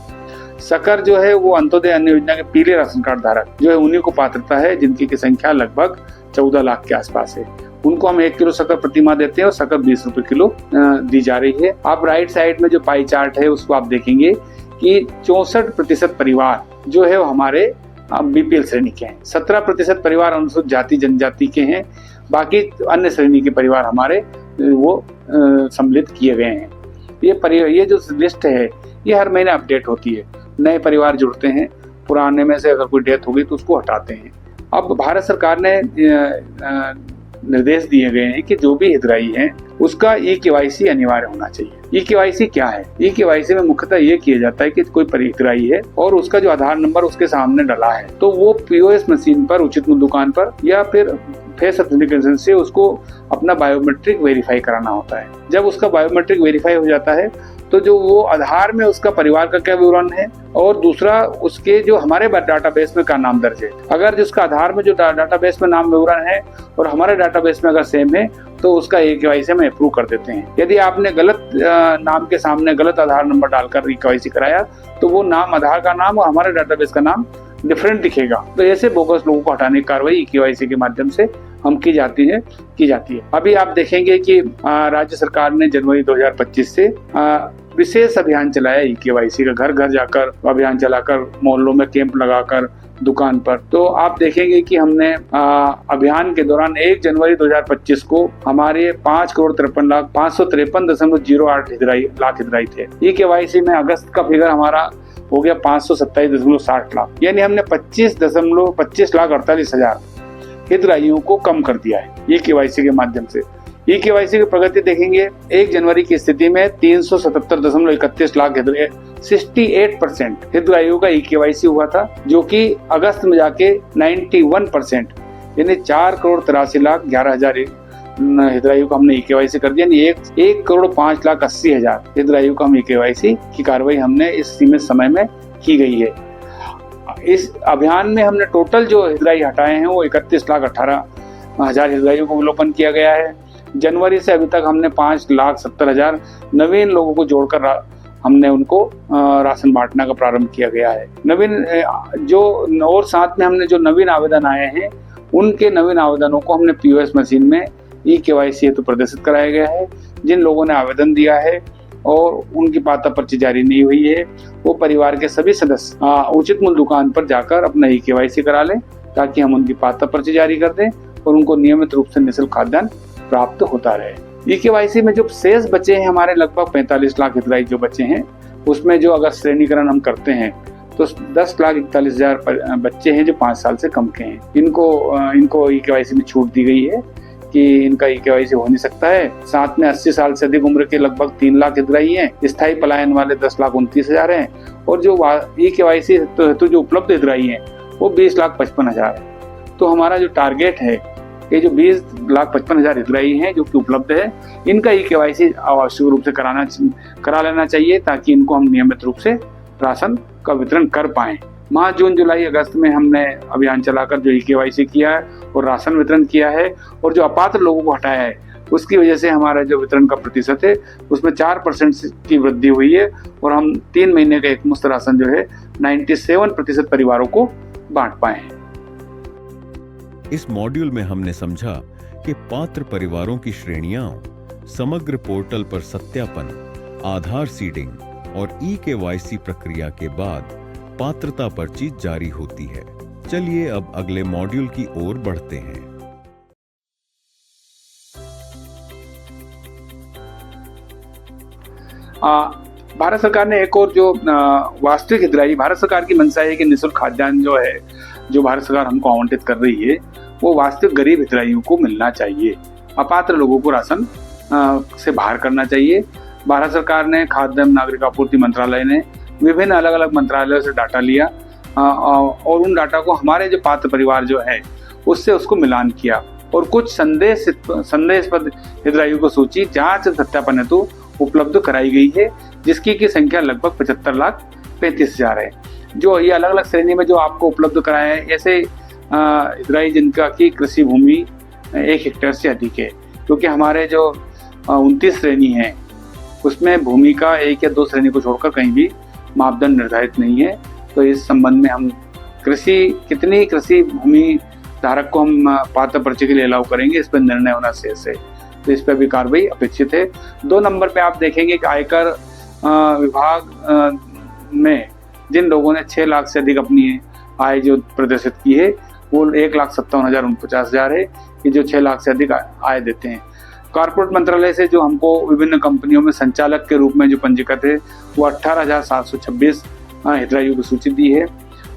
शक्कर जो है वो अंत्योदय अन्न योजना के पीले राशन कार्ड धारक जो है उन्हीं को पात्रता है, जिनकी की संख्या लगभग 14 लाख के आसपास है। उनको हम 1 किलो शक्कर प्रति माह देते हैं और शक्कर 20 रुपए किलो दी जा रही है। आप राइट साइड में जो पाई चार्ट है उसको आप देखेंगे कि 64% परिवार जो है वो हमारे बीपीएल श्रेणी के हैं। 17% परिवार अनुसूचित जाति जनजाति के हैं। बाकी अन्य श्रेणी के परिवार हमारे वो सम्मिलित किए गए हैं। ये जो लिस्ट है ये हर महीने अपडेट होती है। नए परिवार जुड़ते हैं, पुराने में से अगर कोई डेथ हो गई तो उसको हटाते हैं। अब भारत सरकार ने निर्देश दिए गए हैं कि जो भी हितग्राही है उसका ई-केवाईसी अनिवार्य होना चाहिए। ई-केवाईसी क्या है? ई-केवाईसी में मुख्यतः ये किया जाता है कि कोई हितग्राही है और उसका जो आधार नंबर उसके सामने डला है तो वो पीओएस मशीन पर, उचित मूल्य दुकान पर या फिर फेस ऑथेंटिकेशन से उसको अपना बायोमेट्रिक वेरीफाई कराना होता है। जब उसका बायोमेट्रिक वेरीफाई हो जाता है तो जो वो आधार में उसका परिवार का क्या विवरण है और दूसरा उसके जो हमारे डाटाबेस में का नाम दर्ज है। अगर जिसका आधार में जो डाटाबेस में नाम विवरण है और हमारे डाटाबेस में अगर सेम है तो उसका ई-केवाईसी में अप्रूव कर देते हैं। यदि आपने गलत नाम के सामने गलत आधार नंबर डालकर ई-केवाईसी कराया तो वो नाम, आधार का नाम और हमारे डाटाबेस का नाम डिफरेंट दिखेगा। तो ऐसे बोगस लोगों को हटाने की कार्रवाई ई-केवाईसी के माध्यम से हम की जाती है। अभी आप देखेंगे कि राज्य सरकार ने जनवरी 2025 से विशेष अभियान चलाया ई-केवाईसी का, घर घर जाकर अभियान चलाकर, मोहल्लों में कैंप लगाकर, दुकान पर। तो आप देखेंगे कि हमने अभियान के दौरान 1 जनवरी 2025 को हमारे 5,53,553.08 लाख हितग्राही थे। ई-केवाईसी में अगस्त का फिगर हमारा हो गया 527.60 लाख, यानी हमने 25,48,00,000 हितग्राहियों को कम कर दिया है ई-केवाईसी के माध्यम से। ई-केवाईसी की प्रगति देखेंगे 1 जनवरी की स्थिति में 377.31 लाख 68% हितग्राहियों का ई-केवाईसी हुआ था, जो कि अगस्त में जाके 91% यानी 4,83,11,000 हितग्राहियों को हमने ई-केवाईसी कर दिया। यानी 1,05,80,000 हितग्राहियों को हम ई-केवाईसी की कार्रवाई हमने इस सीमित समय में की गई है। इस अभियान में हमने टोटल जो हितग्राही हटाए हैं वो 31,18,000 हितग्राहियों को अवलोकन किया गया है। जनवरी से अभी तक हमने 5,70,000 नवीन लोगों को जोड़कर हमने उनको राशन बांटने का प्रारंभ किया गया है। नवीन जो और साथ में हमने जो नवीन आवेदन आए हैं उनके नवीन आवेदनों को हमने पीओएस मशीन में ई-केवाईसी हेतु प्रदर्शित कराया गया है। जिन लोगों ने आवेदन दिया है और उनकी पात्रता पर्ची जारी नहीं हुई है वो परिवार के सभी सदस्य उचित मूल्य दुकान पर जाकर अपना ई-केवाईसी करा लें, ताकि हम उनकी पात्रता पर्ची जारी कर दें और उनको नियमित रूप से निःशुल्क खाद्यान्न प्राप्त होता रहे। ई-केवाईसी में जो शेष बचे हैं हमारे लगभग 45 लाख हितग्राही जो बचे हैं, उसमें जो अगर श्रेणीकरण हम करते हैं तो 10,41,000 बच्चे हैं जो 5 साल से कम के हैं। इनको ई-केवाईसी में छूट दी गई है कि इनका ई-केवाईसी हो नहीं सकता है। साथ में 80 साल से अधिक उम्र के लगभग 3 लाख हितग्राही हैं। स्थायी पलायन वाले 10,29,000 हैं और जो ई-केवाईसी हेतु जो उपलब्ध हितग्राही हैं वो 20,55,000 है। तो हमारा जो टारगेट है ये जो 20,55,000 हितग्राही हैं जो कि उपलब्ध है, इनका ई-केवाईसी आवश्यक रूप से करा लेना चाहिए, ताकि इनको हम नियमित रूप से राशन का वितरण कर पाएं। माह, जून, जुलाई, अगस्त में हमने अभियान चलाकर जो ई-केवाईसी किया है और राशन वितरण किया है और जो अपात्र लोगों को हटाया है उसकी वजह से हमारा जो वितरण का प्रतिशत है उसमें 4% की वृद्धि हुई है और हम 3 महीने का एक मुफ्त राशन जो है 97% परिवारों को बांट पाए हैं। इस मॉड्यूल में हमने समझा कि पात्र परिवारों की श्रेणियां, समग्र पोर्टल पर सत्यापन, आधार सीडिंग और ई-केवाईसी प्रक्रिया के बाद पात्रता पर्ची जारी होती है। चलिए अब अगले मॉड्यूल की ओर बढ़ते हैं। भारत सरकार ने एक और जो वास्तविक हितग्राही, भारत सरकार की मंशा है कि निःशुल्क खाद्यान्न जो है जो भारत सरकार हमको आवंटित कर रही है वो वास्तविक गरीब हितग्राहियों को मिलना चाहिए। अपात्र लोगों को राशन से बाहर करना चाहिए। भारत सरकार ने खाद्य एवं नागरिक आपूर्ति मंत्रालय ने विभिन्न अलग अलग मंत्रालयों से डाटा लिया और उन डाटा को हमारे जो पात्र परिवार जो है उससे उसको मिलान किया और कुछ संदेहास्पद हितग्राहियों को सूची जांच सत्यापन हेतु उपलब्ध कराई गई है, जिसकी की संख्या लगभग 75,35,000 है। जो ये अलग अलग श्रेणी में जो आपको उपलब्ध कराया है, ऐसे हितग्राही जिनका की कृषि भूमि 1 हेक्टेयर से अधिक है, क्योंकि हमारे जो 29 श्रेणी है उसमें भूमि का 1 या 2 श्रेणी को छोड़कर कहीं भी मापदंड निर्धारित नहीं है। तो इस संबंध में हम कितनी कृषि भूमि धारक को हम पात्र पर्ची के लिए अलाउ करेंगे, इस पर निर्णय होना शेष है, तो इस पर भी कार्रवाई अपेक्षित है। 2 नंबर पे आप देखेंगे कि आयकर विभाग में जिन लोगों ने 6 लाख से अधिक अपनी आय जो प्रदर्शित की है वो 1,57,49,000 है, कि जो 6 लाख से अधिक आय देते हैं। कॉर्पोरेट मंत्रालय से जो हमको विभिन्न कंपनियों में संचालक के रूप में जो पंजीकृत है वो 18,726 हितग्राहियों की सूची दी है।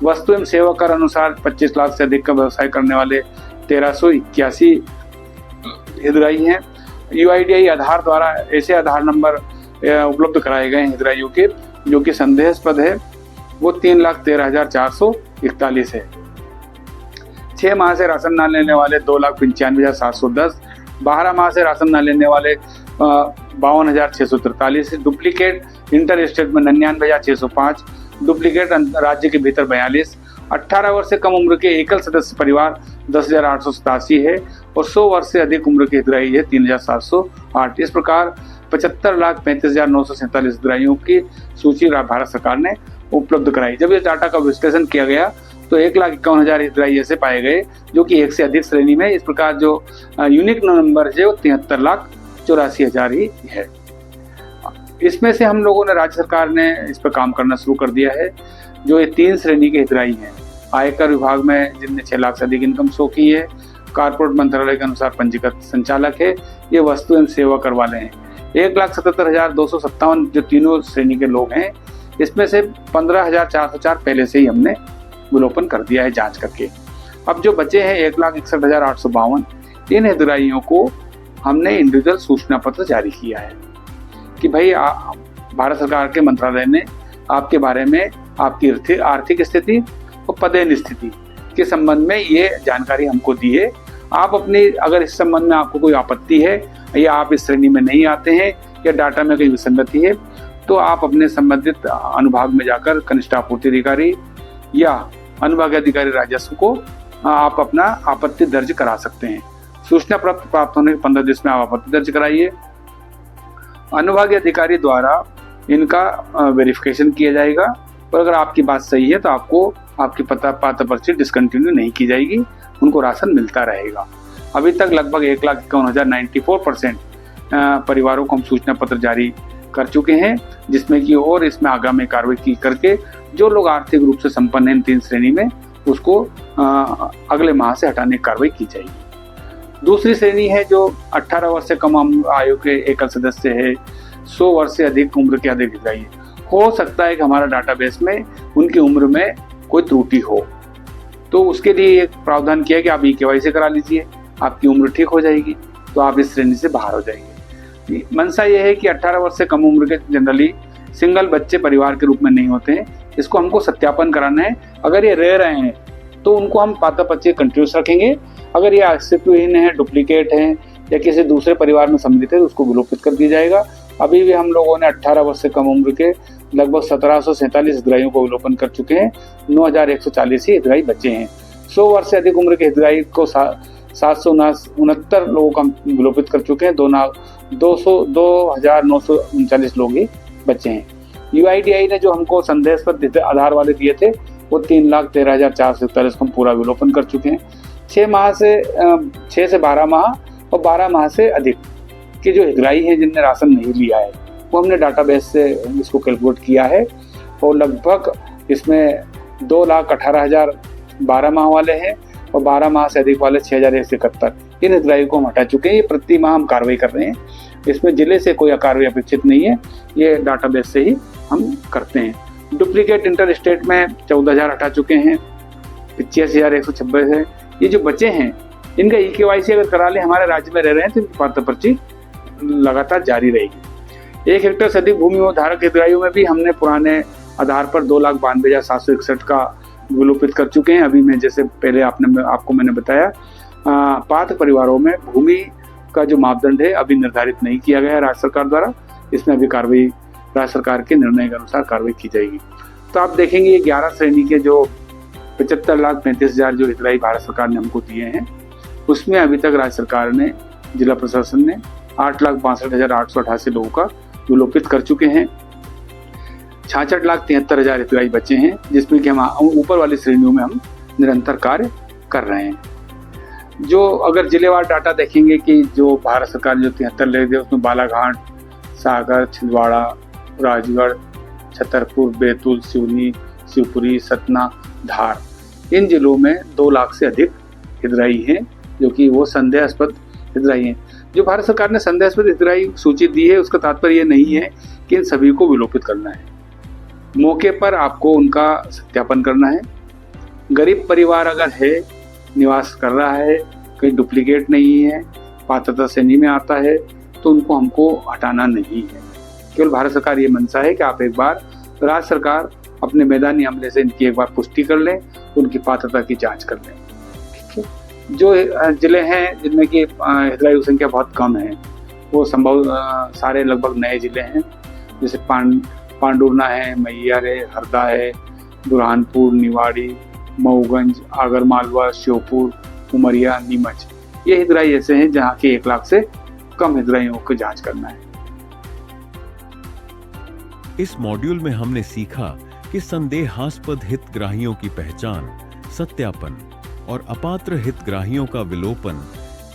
वस्तु एवं सेवा कर अनुसार 25 लाख से अधिक का व्यवसाय करने वाले 1,381 हितग्राही हैं। UIDAI आधार द्वारा ऐसे आधार नंबर उपलब्ध कराए गए हितग्राहियों के जो कि संदेहास्पद है, वो 3,13,441 है। 6 माह से राशन न लेने वाले 2,95,710, 12 माह से राशन न लेने वाले 52,643, डुप्लीकेट इंटर स्टेट में 99,605, डुप्लीकेट राज्य के भीतर 42, 18 वर्ष से कम उम्र के एकल सदस्य परिवार 10,887 है और 100 वर्ष से अधिक उम्र के हितग्राही है 3,708। इस प्रकार 75,35,947 हितग्राहियों की सूची भारत सरकार ने उपलब्ध कराई। जब इस डाटा का विश्लेषण किया गया तो 1,51,000 हितग्राही ऐसे पाए गए जो कि 1 से अधिक श्रेणी में। इस प्रकार जो यूनिक नंबर है वो 73,84,000 ही है। इसमें से हम लोगों ने, राज्य सरकार ने इस पर काम करना शुरू कर दिया है। जो ये 3 श्रेणी के हितग्राही हैं, आयकर विभाग में जिनने 6 लाख से अधिक इनकम शो की है, कॉर्पोरेट मंत्रालय के अनुसार पंजीकृत संचालक है, ये वस्तु एवं सेवा कर वाले हैं। 1,77,257 जो तीनों श्रेणी के लोग हैं, इसमें से 15,404 पहले से ही हमने विलोपन कर दिया है जांच करके। अब जो बचे हैं 1,61,852, इन हितग्राहियों को हमने इंडिविजुअल सूचना पत्र जारी किया है कि भाई भारत सरकार के मंत्रालय ने आपके बारे में आपकी आर्थिक स्थिति और पदेन स्थिति के संबंध में ये जानकारी हमको दी है। आप अपनी, अगर इस संबंध में आपको कोई आपत्ति है या आप इस श्रेणी में नहीं आते हैं या डाटा में कहीं विसंगति है, तो आप अपने संबंधित अनुभाग में जाकर कनिष्ठ आपूर्ति अधिकारी या अनुभागीय अधिकारी राजस्व को आप अपना आपत्ति दर्ज करा सकते हैं। सूचना प्राप्त होने के 15 दिन में आप आपत्ति दर्ज कराइए। अनुभागीय अधिकारी द्वारा इनका वेरिफिकेशन किया जाएगा और अगर आपकी बात सही है तो आपको आपकी पात्र पर्ची डिसकंटिन्यू नहीं की जाएगी, उनको राशन मिलता रहेगा। अभी तक लगभग 1,51,094% परिवारों को हम सूचना पत्र जारी कर चुके हैं, जिसमें कि और इसमें आगामी कार्रवाई करके जो लोग आर्थिक रूप से संपन्न हैं 3 श्रेणी में, उसको अगले माह से हटाने की कार्रवाई की जाएगी। दूसरी श्रेणी है जो 18 वर्ष से कम आयु के एकल सदस्य है, 100 वर्ष से अधिक उम्र के अधिक हितग्राही है। हो सकता है कि हमारा डाटाबेस में उनकी उम्र में कोई त्रुटि हो, तो उसके लिए एक प्रावधान किया कि आप KYC करा लीजिए, आपकी उम्र ठीक हो जाएगी, तो आप इस श्रेणी से बाहर हो जाएंगे। मंशा यह है कि 18 वर्ष से कम उम्र के जनरली सिंगल बच्चे परिवार के रूप में नहीं होते हैं, इसको हमको सत्यापन कराना है। अगर ये रह रहे हैं तो उनको हम पात्र पर्ची कंटिन्यूस रखेंगे। अगर ये अस्तित्वहीन है, डुप्लीकेट है या किसी दूसरे परिवार में सम्मिलित है तो उसको विलोपित कर दिया जाएगा। अभी भी हम लोगों ने 18 वर्ष से कम उम्र के लगभग 1747 हितग्राहियों को विलोपन कर चुके हैं, 9,140 ही हितग्राही बचे हैं। 100 वर्ष से अधिक उम्र के हितग्राही को 769 लोगों को हम विलोपित कर चुके हैं, 2,939 लोग ही बचे हैं। UIDAI ने जो हमको संदेहास्पद आधार वाले दिए थे वो 3,13,441 को हम पूरा विलोपन कर चुके हैं। 6 से 12 माह और 12 माह से अधिक के जो हितग्राही हैं जिनने राशन नहीं लिया है, वो हमने डाटाबेस से इसको कैलकुलेट किया है और लगभग इसमें 2,18,000 12 माह वाले हैं और 12 माह से अधिक वाले 6,171 इन हितग्राही को हम हटा चुके हैं। ये प्रति माह हम कार्रवाई कर रहे हैं, इसमें जिले से कोई कार्रवाई अपेक्षित नहीं है, ये डाटाबेस से ही हम करते हैं। डुप्लीकेट इंटर स्टेट में 14,000 हटा चुके हैं, 85,126 है। ये जो बचे हैं इनका KYC अगर करा ले, हमारे राज्य में रह रहे हैं तो इनकी पात्र पर्ची लगातार जारी रहेगी। 1 हेक्टेयर से अधिक भूमि धारक हितग्राहियों में भी हमने पुराने आधार पर 2,92,761 का विलोपित कर चुके हैं। अभी मैं जैसे पहले आपको मैंने बताया पात्र परिवारों में भूमि का जो मापदंड है अभी निर्धारित नहीं किया गया है राज्य सरकार द्वारा। इसमें अभी कार्रवाई राज्य सरकार के निर्णय के अनुसार कार्रवाई की जाएगी। तो आप देखेंगे ये 11 श्रेणी के जो 75,35,000 जो हितग्राही भारत सरकार ने हमको दिए हैं, उसमें अभी तक राज्य सरकार ने, जिला प्रशासन ने 8,62,888 लोगों का विलोपित कर चुके हैं। 66,73,000 हितग्राही बचे हैं, जिसमें कि हम ऊपर वाली श्रेणियों में हम निरंतर कार्य कर रहे हैं। जो अगर जिलेवार डाटा देखेंगे कि जो भारत सरकार ने जो 73 ले दिए, उसमें बालाघाट, सागर, छिंदवाड़ा, राजगढ़, छतरपुर, बैतूल, सिवनी, शिवपुरी, सतना, धार, इन जिलों में 2 लाख से अधिक हितग्राही हैं, जो कि वो संदेहास्पद हितग्राही हैं। जो भारत सरकार ने संदेहास्पद हितग्राही सूची दी है, उसका तात्पर्य ये नहीं है कि इन सभी को विलोपित करना है। मौके पर आपको उनका सत्यापन करना है। गरीब परिवार अगर है, निवास कर रहा है, कहीं डुप्लीकेट नहीं है, पात्रता श्रेणी में आता है, तो उनको हमको हटाना नहीं है। केवल भारत सरकार ये मनसा है कि आप एक बार राज्य सरकार अपने मैदानी हमले से इनकी एक बार पुष्टि कर लें, उनकी पात्रता की जांच कर लें। ठीक है। जो जिले हैं जिनमें कि हितग्राही संख्या बहुत कम है, वो संभव सारे लगभग नए जिले हैं, जैसे पांडुरना है, मैहर है, हरदा है, बुरहानपुर, निवाड़ी, मऊगंज, आगरमालवा, श्योपुर, उमरिया, नीमच। ये हितग्राही ऐसे हैं जहाँ के 1 लाख से कम हितग्राहियों को जांच करना है। इस मॉड्यूल में हमने सीखा कि संदेहास्पद हितग्राहियों की पहचान, सत्यापन और अपात्र हितग्राहियों का विलोपन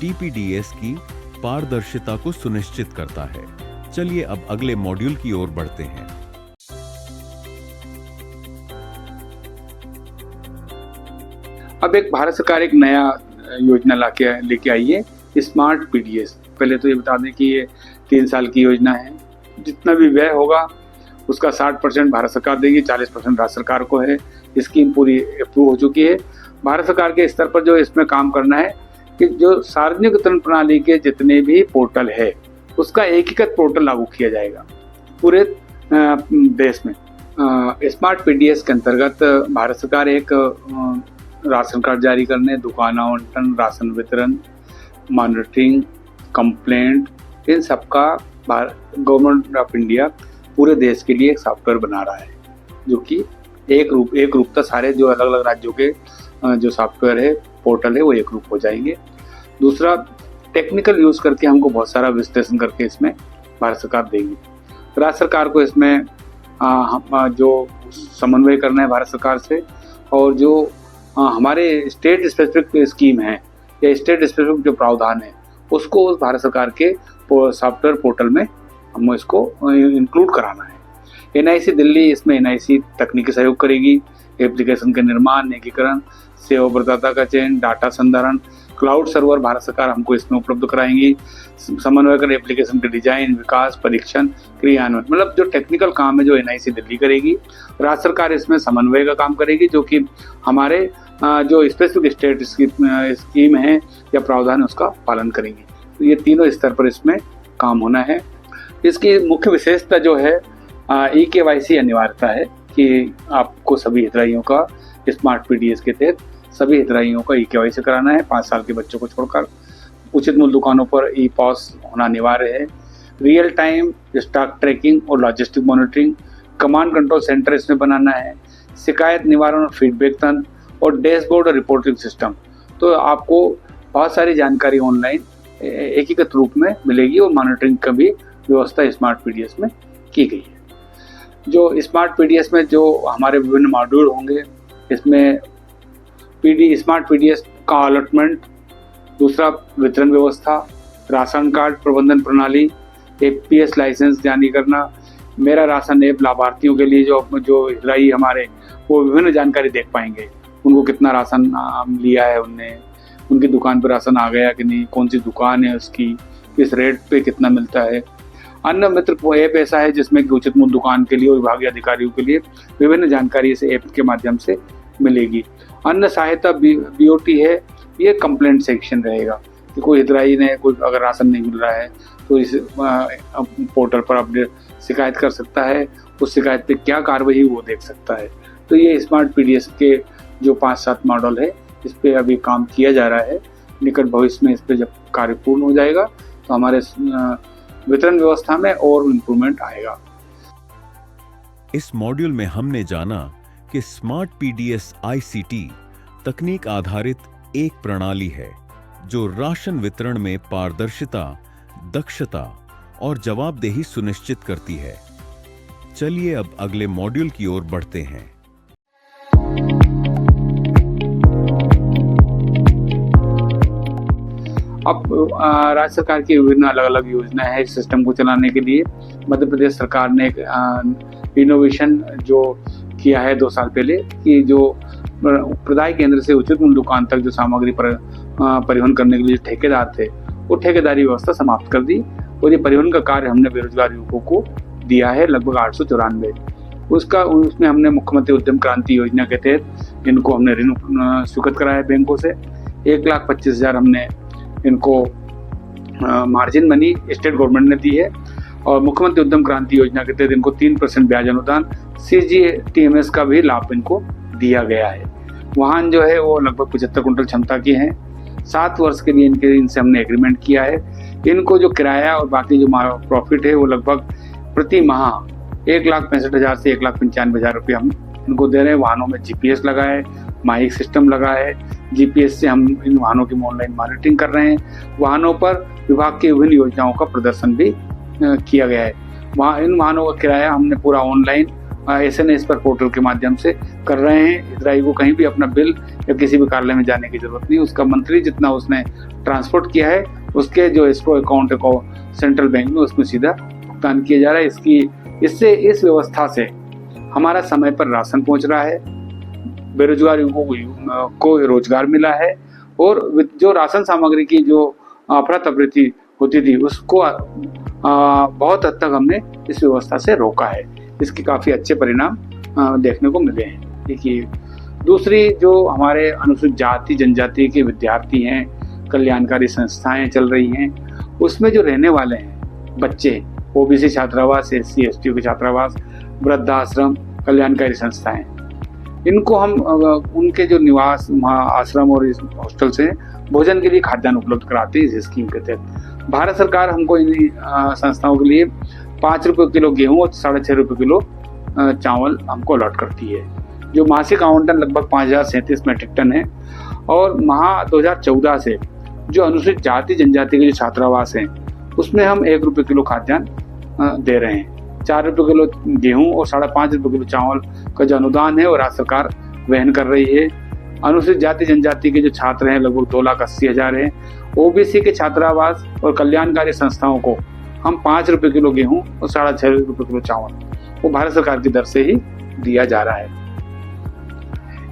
टीपीडीएस की पारदर्शिता को सुनिश्चित करता है। चलिए अब अगले मॉड्यूल की ओर बढ़ते हैं। अब एक भारत सरकार एक नया योजना लेके आई है, स्मार्ट पीडीएस। पहले तो ये बता दें कि ये 3 साल की योजना है। जितना भी व्यय होगा उसका 60% भारत सरकार देगी, 40% राज्य सरकार को है। स्कीम पूरी अप्रूव हो चुकी है। भारत सरकार के स्तर पर जो इसमें काम करना है कि जो सार्वजनिक वितरण प्रणाली के जितने भी पोर्टल है, उसका एकीकृत पोर्टल लागू किया जाएगा पूरे देश में। स्मार्ट पीडीएस के अंतर्गत भारत सरकार एक राशन कार्ड जारी करने, दुकान आवंटन, राशन वितरण, मॉनिटरिंग, कंप्लेंट, इन सबका गवर्नमेंट ऑफ इंडिया पूरे देश के लिए एक सॉफ्टवेयर बना रहा है, जो कि एक रूपता सारे जो अलग अलग राज्यों के जो सॉफ्टवेयर है, पोर्टल है, वो एक रूप हो जाएंगे। दूसरा, टेक्निकल यूज़ करके हमको बहुत सारा विश्लेषण करके इसमें भारत सरकार देगी। राज्य सरकार को इसमें जो समन्वय करना है भारत सरकार से, और जो हमारे स्टेट स्पेसिफिक स्कीम है या स्टेट स्पेसिफिक जो प्रावधान है, उसको उस भारत सरकार के सॉफ्टवेयर पोर्टल में हमको इसको इंक्लूड कराना है। एनआईसी दिल्ली इसमें एनआईसी तकनीकी सहयोग करेगी। एप्लीकेशन के निर्माण, एकीकरण, सेवा प्रदाता का चयन, डाटा संधारण, क्लाउड सर्वर भारत सरकार हमको इसमें उपलब्ध कराएंगी। समन्वय कर एप्लीकेशन के डिजाइन, विकास, परीक्षण, क्रियान्वयन, मतलब जो टेक्निकल काम है जो एनआईसी दिल्ली करेगी। राज्य सरकार इसमें समन्वय का काम करेगी, जो कि हमारे जो स्पेसिफिक स्टेट स्कीम है या प्रावधान है उसका पालन करेंगी। तो ये तीनों स्तर पर इसमें काम होना है। इसकी मुख्य विशेषता जो है ई-केवाईसी अनिवार्यता है कि आपको सभी हितग्राहियों का स्मार्ट पीडीएस के तहत सभी हितग्राहियों का ई-केवाईसी कराना है, 5 साल के बच्चों को छोड़कर। उचित मूल्य दुकानों पर ई-पॉस होना अनिवार्य है। रियल टाइम स्टॉक ट्रैकिंग और logistic monitoring, command control centre इसमें बनाना है। शिकायत निवारण और फीडबैक तंत्र और डैशबोर्ड और रिपोर्टिंग सिस्टम। तो आपको बहुत सारी जानकारी ऑनलाइन एकीकृत रूप में मिलेगी और मॉनिटरिंग का भी व्यवस्था स्मार्ट पीडीएस में की गई है। जो स्मार्ट पीडीएस में जो हमारे विभिन्न मॉड्यूल होंगे, इसमें स्मार्ट पीडीएस का अलॉटमेंट, दूसरा वितरण व्यवस्था, राशन कार्ड प्रबंधन प्रणाली, एपीएस लाइसेंस जारी करना, मेरा राशन ऐप लाभार्थियों के लिए जो हितग्राही हमारे वो विभिन्न जानकारी देख पाएंगे। उनको कितना राशन लिया है उनने, उनकी दुकान पर राशन आ गया कि नहीं, कौन सी दुकान है उसकी, किस रेट पे कितना मिलता है। अन्न मित्र ऐप ऐसा है जिसमें कि उचित मूल्य दुकान के लिए और विभागीय अधिकारियों के लिए विभिन्न जानकारी इस ऐप के माध्यम से मिलेगी। अन्न सहायता बीओटी है, ये कंप्लेंट सेक्शन रहेगा कि कोई हितग्राही ने कोई अगर राशन नहीं मिल रहा है तो इस पोर्टल पर अपडेट शिकायत कर सकता है, उस शिकायत पे क्या कार्रवाई वो देख सकता है। तो ये स्मार्ट पीडीएस के जो 5-7 मॉडल है, इस पे अभी काम किया जा रहा है। निकट भविष्य में इस पर जब कार्य पूर्ण हो जाएगा तो हमारे वितरण व्यवस्था में और इम्प्रूवमेंट आएगा। इस मॉड्यूल में हमने जाना कि स्मार्ट पीडीएस आईसीटी तकनीक आधारित एक प्रणाली है जो राशन वितरण में पारदर्शिता, दक्षता और जवाबदेही सुनिश्चित करती है। चलिए अब अगले मॉड्यूल की ओर बढ़ते हैं। अब राज्य सरकार की विभिन्न अलग अलग योजनाएं हैं इस सिस्टम को चलाने के लिए। मध्य प्रदेश सरकार ने एक इनोवेशन जो किया है 2 साल पहले कि जो प्रदाय केंद्र से उचित मूल्य दुकान तक जो सामग्री परिवहन करने के लिए ठेकेदार थे, वो ठेकेदारी व्यवस्था समाप्त कर दी और ये परिवहन का कार्य हमने बेरोजगार युवकों को दिया है, लगभग 894। उसमें हमने मुख्यमंत्री उद्यम क्रांति योजना के तहत इनको हमने ऋण स्वीकृत कराया बैंकों से। 1,25,000 हमने इनको मार्जिन मनी स्टेट गवर्नमेंट ने दी है और मुख्यमंत्री उद्यम क्रांति योजना के तहत इनको 3% ब्याज अनुदान CGTMS का भी लाभ इनको दिया गया है। वाहन जो है वो लगभग 75 कुंटल क्षमता के हैं। 7 वर्ष के लिए इनसे हमने एग्रीमेंट किया है। इनको जो किराया और बाकी जो प्रॉफिट है वो लगभग प्रति माह 1,65,000 से 1,95,000 रुपये हम इनको दे रहे हैं। वाहनों में GPS लगा है, माइक सिस्टम लगा है। GPS से हम इन वाहनों की ऑनलाइन मॉनिटरिंग कर रहे हैं। वाहनों पर विभाग की विभिन्न योजनाओं का प्रदर्शन भी किया गया है। इन वाहनों का किराया हमने पूरा ऑनलाइन SNS पर पोर्टल के माध्यम से कर रहे हैं। हितग्राही को कहीं भी अपना बिल या किसी भी कार्यालय में जाने की जरूरत नहीं। उसका मंथली जितना उसने ट्रांसपोर्ट किया है उसके जो एस्क्रो अकाउंट को सेंट्रल बैंक में उसमें सीधा भुगतान किया जा रहा है। इससे इस व्यवस्था से हमारा समय पर राशन पहुंच रहा है, बेरोजगार युवकों को रोजगार मिला है और जो राशन सामग्री की जो अफरा तफरी होती थी उसको बहुत हद तक हमने इस व्यवस्था से रोका है। इसके काफ़ी अच्छे परिणाम देखने को मिले हैं। देखिए, दूसरी जो हमारे अनुसूचित जाति जनजाति के विद्यार्थी हैं, कल्याणकारी संस्थाएं चल रही हैं, उसमें जो रहने वाले हैं बच्चे, OBC छात्रावास, SC ST के छात्रावास, वृद्धाश्रम, कल्याणकारी संस्थाएं, इनको हम उनके जो निवास आश्रम और इस हॉस्टल से भोजन के लिए खाद्यान्न उपलब्ध कराते हैं। इस स्कीम के तहत भारत सरकार हमको इन संस्थाओं के लिए 5 रुपये किलो गेहूँ और 6.5 रुपये किलो चावल हमको अलॉट करती है। जो मासिक आवंटन लगभग 5,037 मेट्रिक टन है और माह 2014 से जो अनुसूचित जाति जनजाति के जो छात्रावास हैं उसमें हम 1 रुपये किलो खाद्यान्न दे रहे हैं। 4 रुपये किलो गेहूँ और 5.5 रुपये किलो चावल का जो अनुदान है वो राज्य सरकार वहन कर रही है। अनुसूचित जाति जनजाति के जो छात्र हैं लगभग 2,80,000 हैं। OBC के छात्रावास और कल्याणकारी संस्थाओं को हम 5 रुपये किलो गेहूँ और 6.5 रुपये किलो चावल वो भारत सरकार की दर से ही दिया जा रहा है।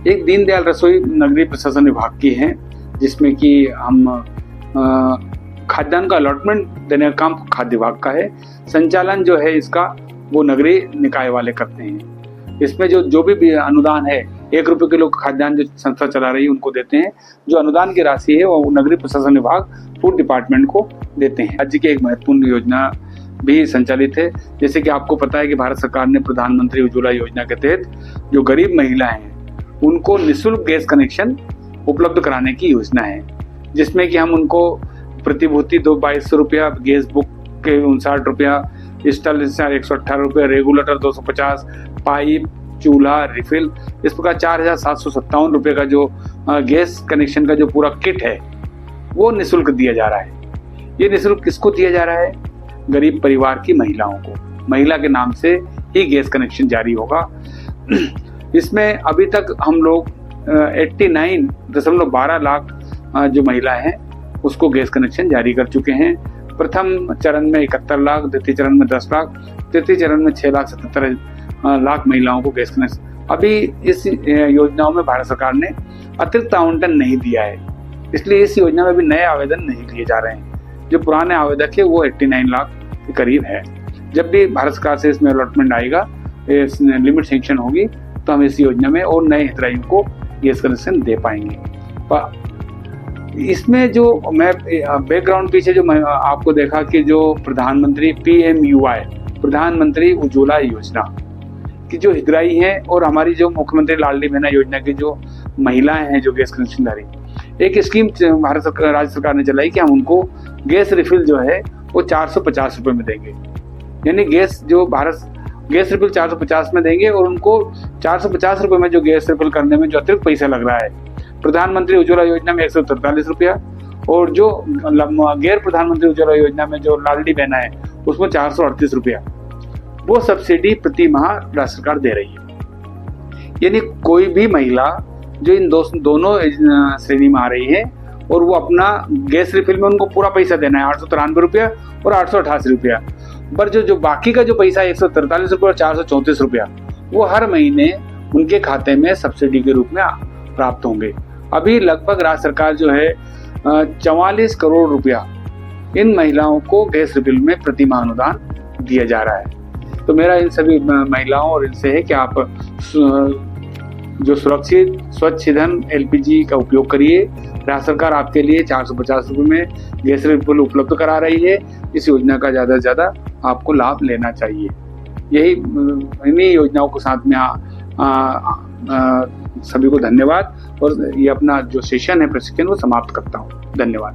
एक दीनदयाल रसोई नगरीय प्रशासन विभाग की है जिसमें कि हम खाद्यान्न का अलॉटमेंट देने का काम खाद्य विभाग का है। संचालन जो है इसका वो नगरीय निकाय वाले करते हैं। इसमें जो भी अनुदान है 1 रुपये किलो खाद्यान्न जो संस्था चला रही है उनको देते हैं। जो अनुदान की राशि है वो नगरीय प्रशासन विभाग फूड डिपार्टमेंट को देते हैं। राज्य की एक महत्वपूर्ण योजना भी संचालित है। जैसे कि आपको पता है कि भारत सरकार ने प्रधानमंत्री उज्ज्वला योजना के तहत जो गरीब महिलाएं हैं उनको निःशुल्क गैस कनेक्शन उपलब्ध कराने की योजना है, जिसमें कि हम उनको प्रतिभूति 2200 रुपया, गैस बुक के 59 रुपया, स्टल 118 रुपये, रेगुलेटर 250, पाइप, चूल्हा, रिफिल, इस प्रकार 4,757 रुपये का जो गैस कनेक्शन का जो पूरा किट है वो निःशुल्क दिया जा रहा है। ये निःशुल्क किसको दिया जा रहा है? गरीब परिवार की महिलाओं को। महिला के नाम से ही गैस कनेक्शन जारी होगा। इसमें अभी तक हम लोग 89.12 लाख जो महिलाएं हैं उसको गैस कनेक्शन जारी कर चुके हैं। प्रथम चरण में 71 लाख, द्वितीय चरण में 10 लाख, तृतीय चरण में 6,77 लाख महिलाओं को गैस कनेक्शन। अभी इस योजनाओं में भारत सरकार ने अतिरिक्त आवंटन नहीं दिया है, इसलिए इस योजना में भी नए आवेदन नहीं लिए जा रहे हैं। जो पुराने आवेदक है वो 89 लाख के करीब है। जब भी भारत सरकार से इसमें अलॉटमेंट आएगा, लिमिट सैंक्शन होगी, तो हम इस योजना में और नए हितग्राहियों को गैस कनेक्शन दे पाएंगे। इसमें जो मैं बैकग्राउंड पीछे जो मैं आपको देखा कि जो प्रधानमंत्री PMUY, प्रधानमंत्री उज्ज्वला योजना की जो हितग्राही हैं और हमारी जो मुख्यमंत्री लाडली बहना योजना की जो महिलाएं हैं जो गैस कनेक्शनधारी, एक स्कीम भारत सरकार, राज्य सरकार ने चलाई कि हम उनको गैस रिफिल जो है वो 450 रुपये में देंगे। यानी गैस रिफिल 450 में देंगे और उनको 450 रुपये में जो गैस रिफिल करने में जो अतिरिक्त पैसा लग रहा है, प्रधानमंत्री उज्ज्वला योजना में 143 रुपया और जो गैर प्रधानमंत्री उज्ज्वला योजना में जो लाडली बहना है उसमें 438 रुपया, वो सब्सिडी प्रति माह राज्य सरकार दे रही है। यानी कोई भी महिला जो इन दोनों श्रेणी में आ रही है और वो अपना गैस रिफिल में उनको पूरा पैसा देना है 893 रुपया और 888 रुपया, पर जो बाकी का जो पैसा 143 रुपया और 434 रुपया वो हर महीने उनके खाते में सब्सिडी के रूप में प्राप्त होंगे। अभी लगभग राज्य सरकार जो है 44 करोड़ रुपया इन महिलाओं को गैस रिफिल में प्रति माह अनुदान दिया जा रहा है। तो मेरा इन सभी महिलाओं और इनसे है कि आप जो सुरक्षित स्वच्छ ईंधन LPG का उपयोग करिए। राज्य सरकार आपके लिए 450 रुपये में गैस रिफिल उपलब्ध करा रही है। इस योजना का ज़्यादा से ज़्यादा आपको लाभ लेना चाहिए। यही इन्हीं योजनाओं के साथ में सभी को धन्यवाद और ये अपना जो सेशन है प्रशिक्षण वो समाप्त करता हूँ। धन्यवाद।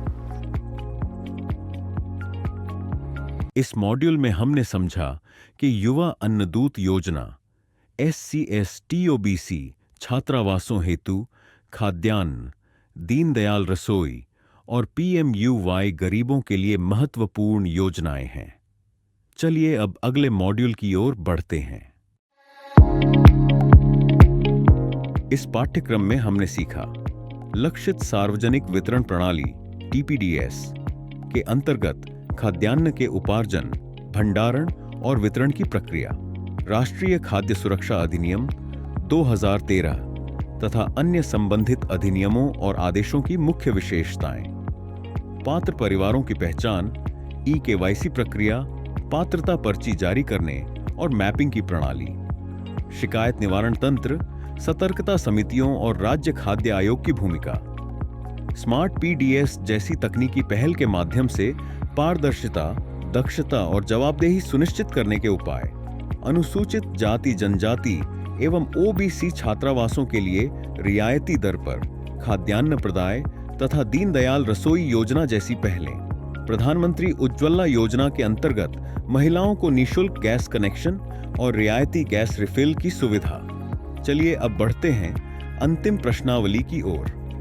इस मॉड्यूल में हमने समझा कि युवा अन्नदूत योजना SCSTOBC छात्रावासों हेतु खाद्यान्न, दीनदयाल रसोई और PMUY गरीबों के लिए महत्वपूर्ण योजनाएं हैं। चलिए अब अगले मॉड्यूल की ओर बढ़ते हैं। इस पाठ्यक्रम में हमने सीखा लक्षित सार्वजनिक वितरण प्रणाली TPDS के अंतर्गत खाद्यान्न के उपार्जन, भंडारण और वितरण की प्रक्रिया, राष्ट्रीय खाद्य सुरक्षा अधिनियम 2013 तथा अन्य संबंधित अधिनियमों और आदेशों की मुख्य विशेषताएं, पात्र परिवारों की पहचान, EKYC प्रक्रिया, पात्रता पर्ची जारी करने और मैपिंग की प्रणाली, शिकायत निवारण तंत्र, सतर्कता समितियों और राज्य खाद्य आयोग की भूमिका, स्मार्ट PDS जैसी तकनीकी पहल के माध्यम से पारदर्शिता, दक्षता और जवाबदेही सुनिश्चित करने के उपाय, अनुसूचित जाति जनजाति एवं OBC छात्रावासों के लिए रियायती दर पर खाद्यान्न प्रदाय तथा दीनदयाल रसोई योजना जैसी पहलें, प्रधानमंत्री उज्ज्वला योजना के अंतर्गत महिलाओं को निःशुल्क गैस कनेक्शन और रियायती गैस रिफिल की सुविधा। चलिए अब बढ़ते हैं अंतिम प्रश्नावली की ओर।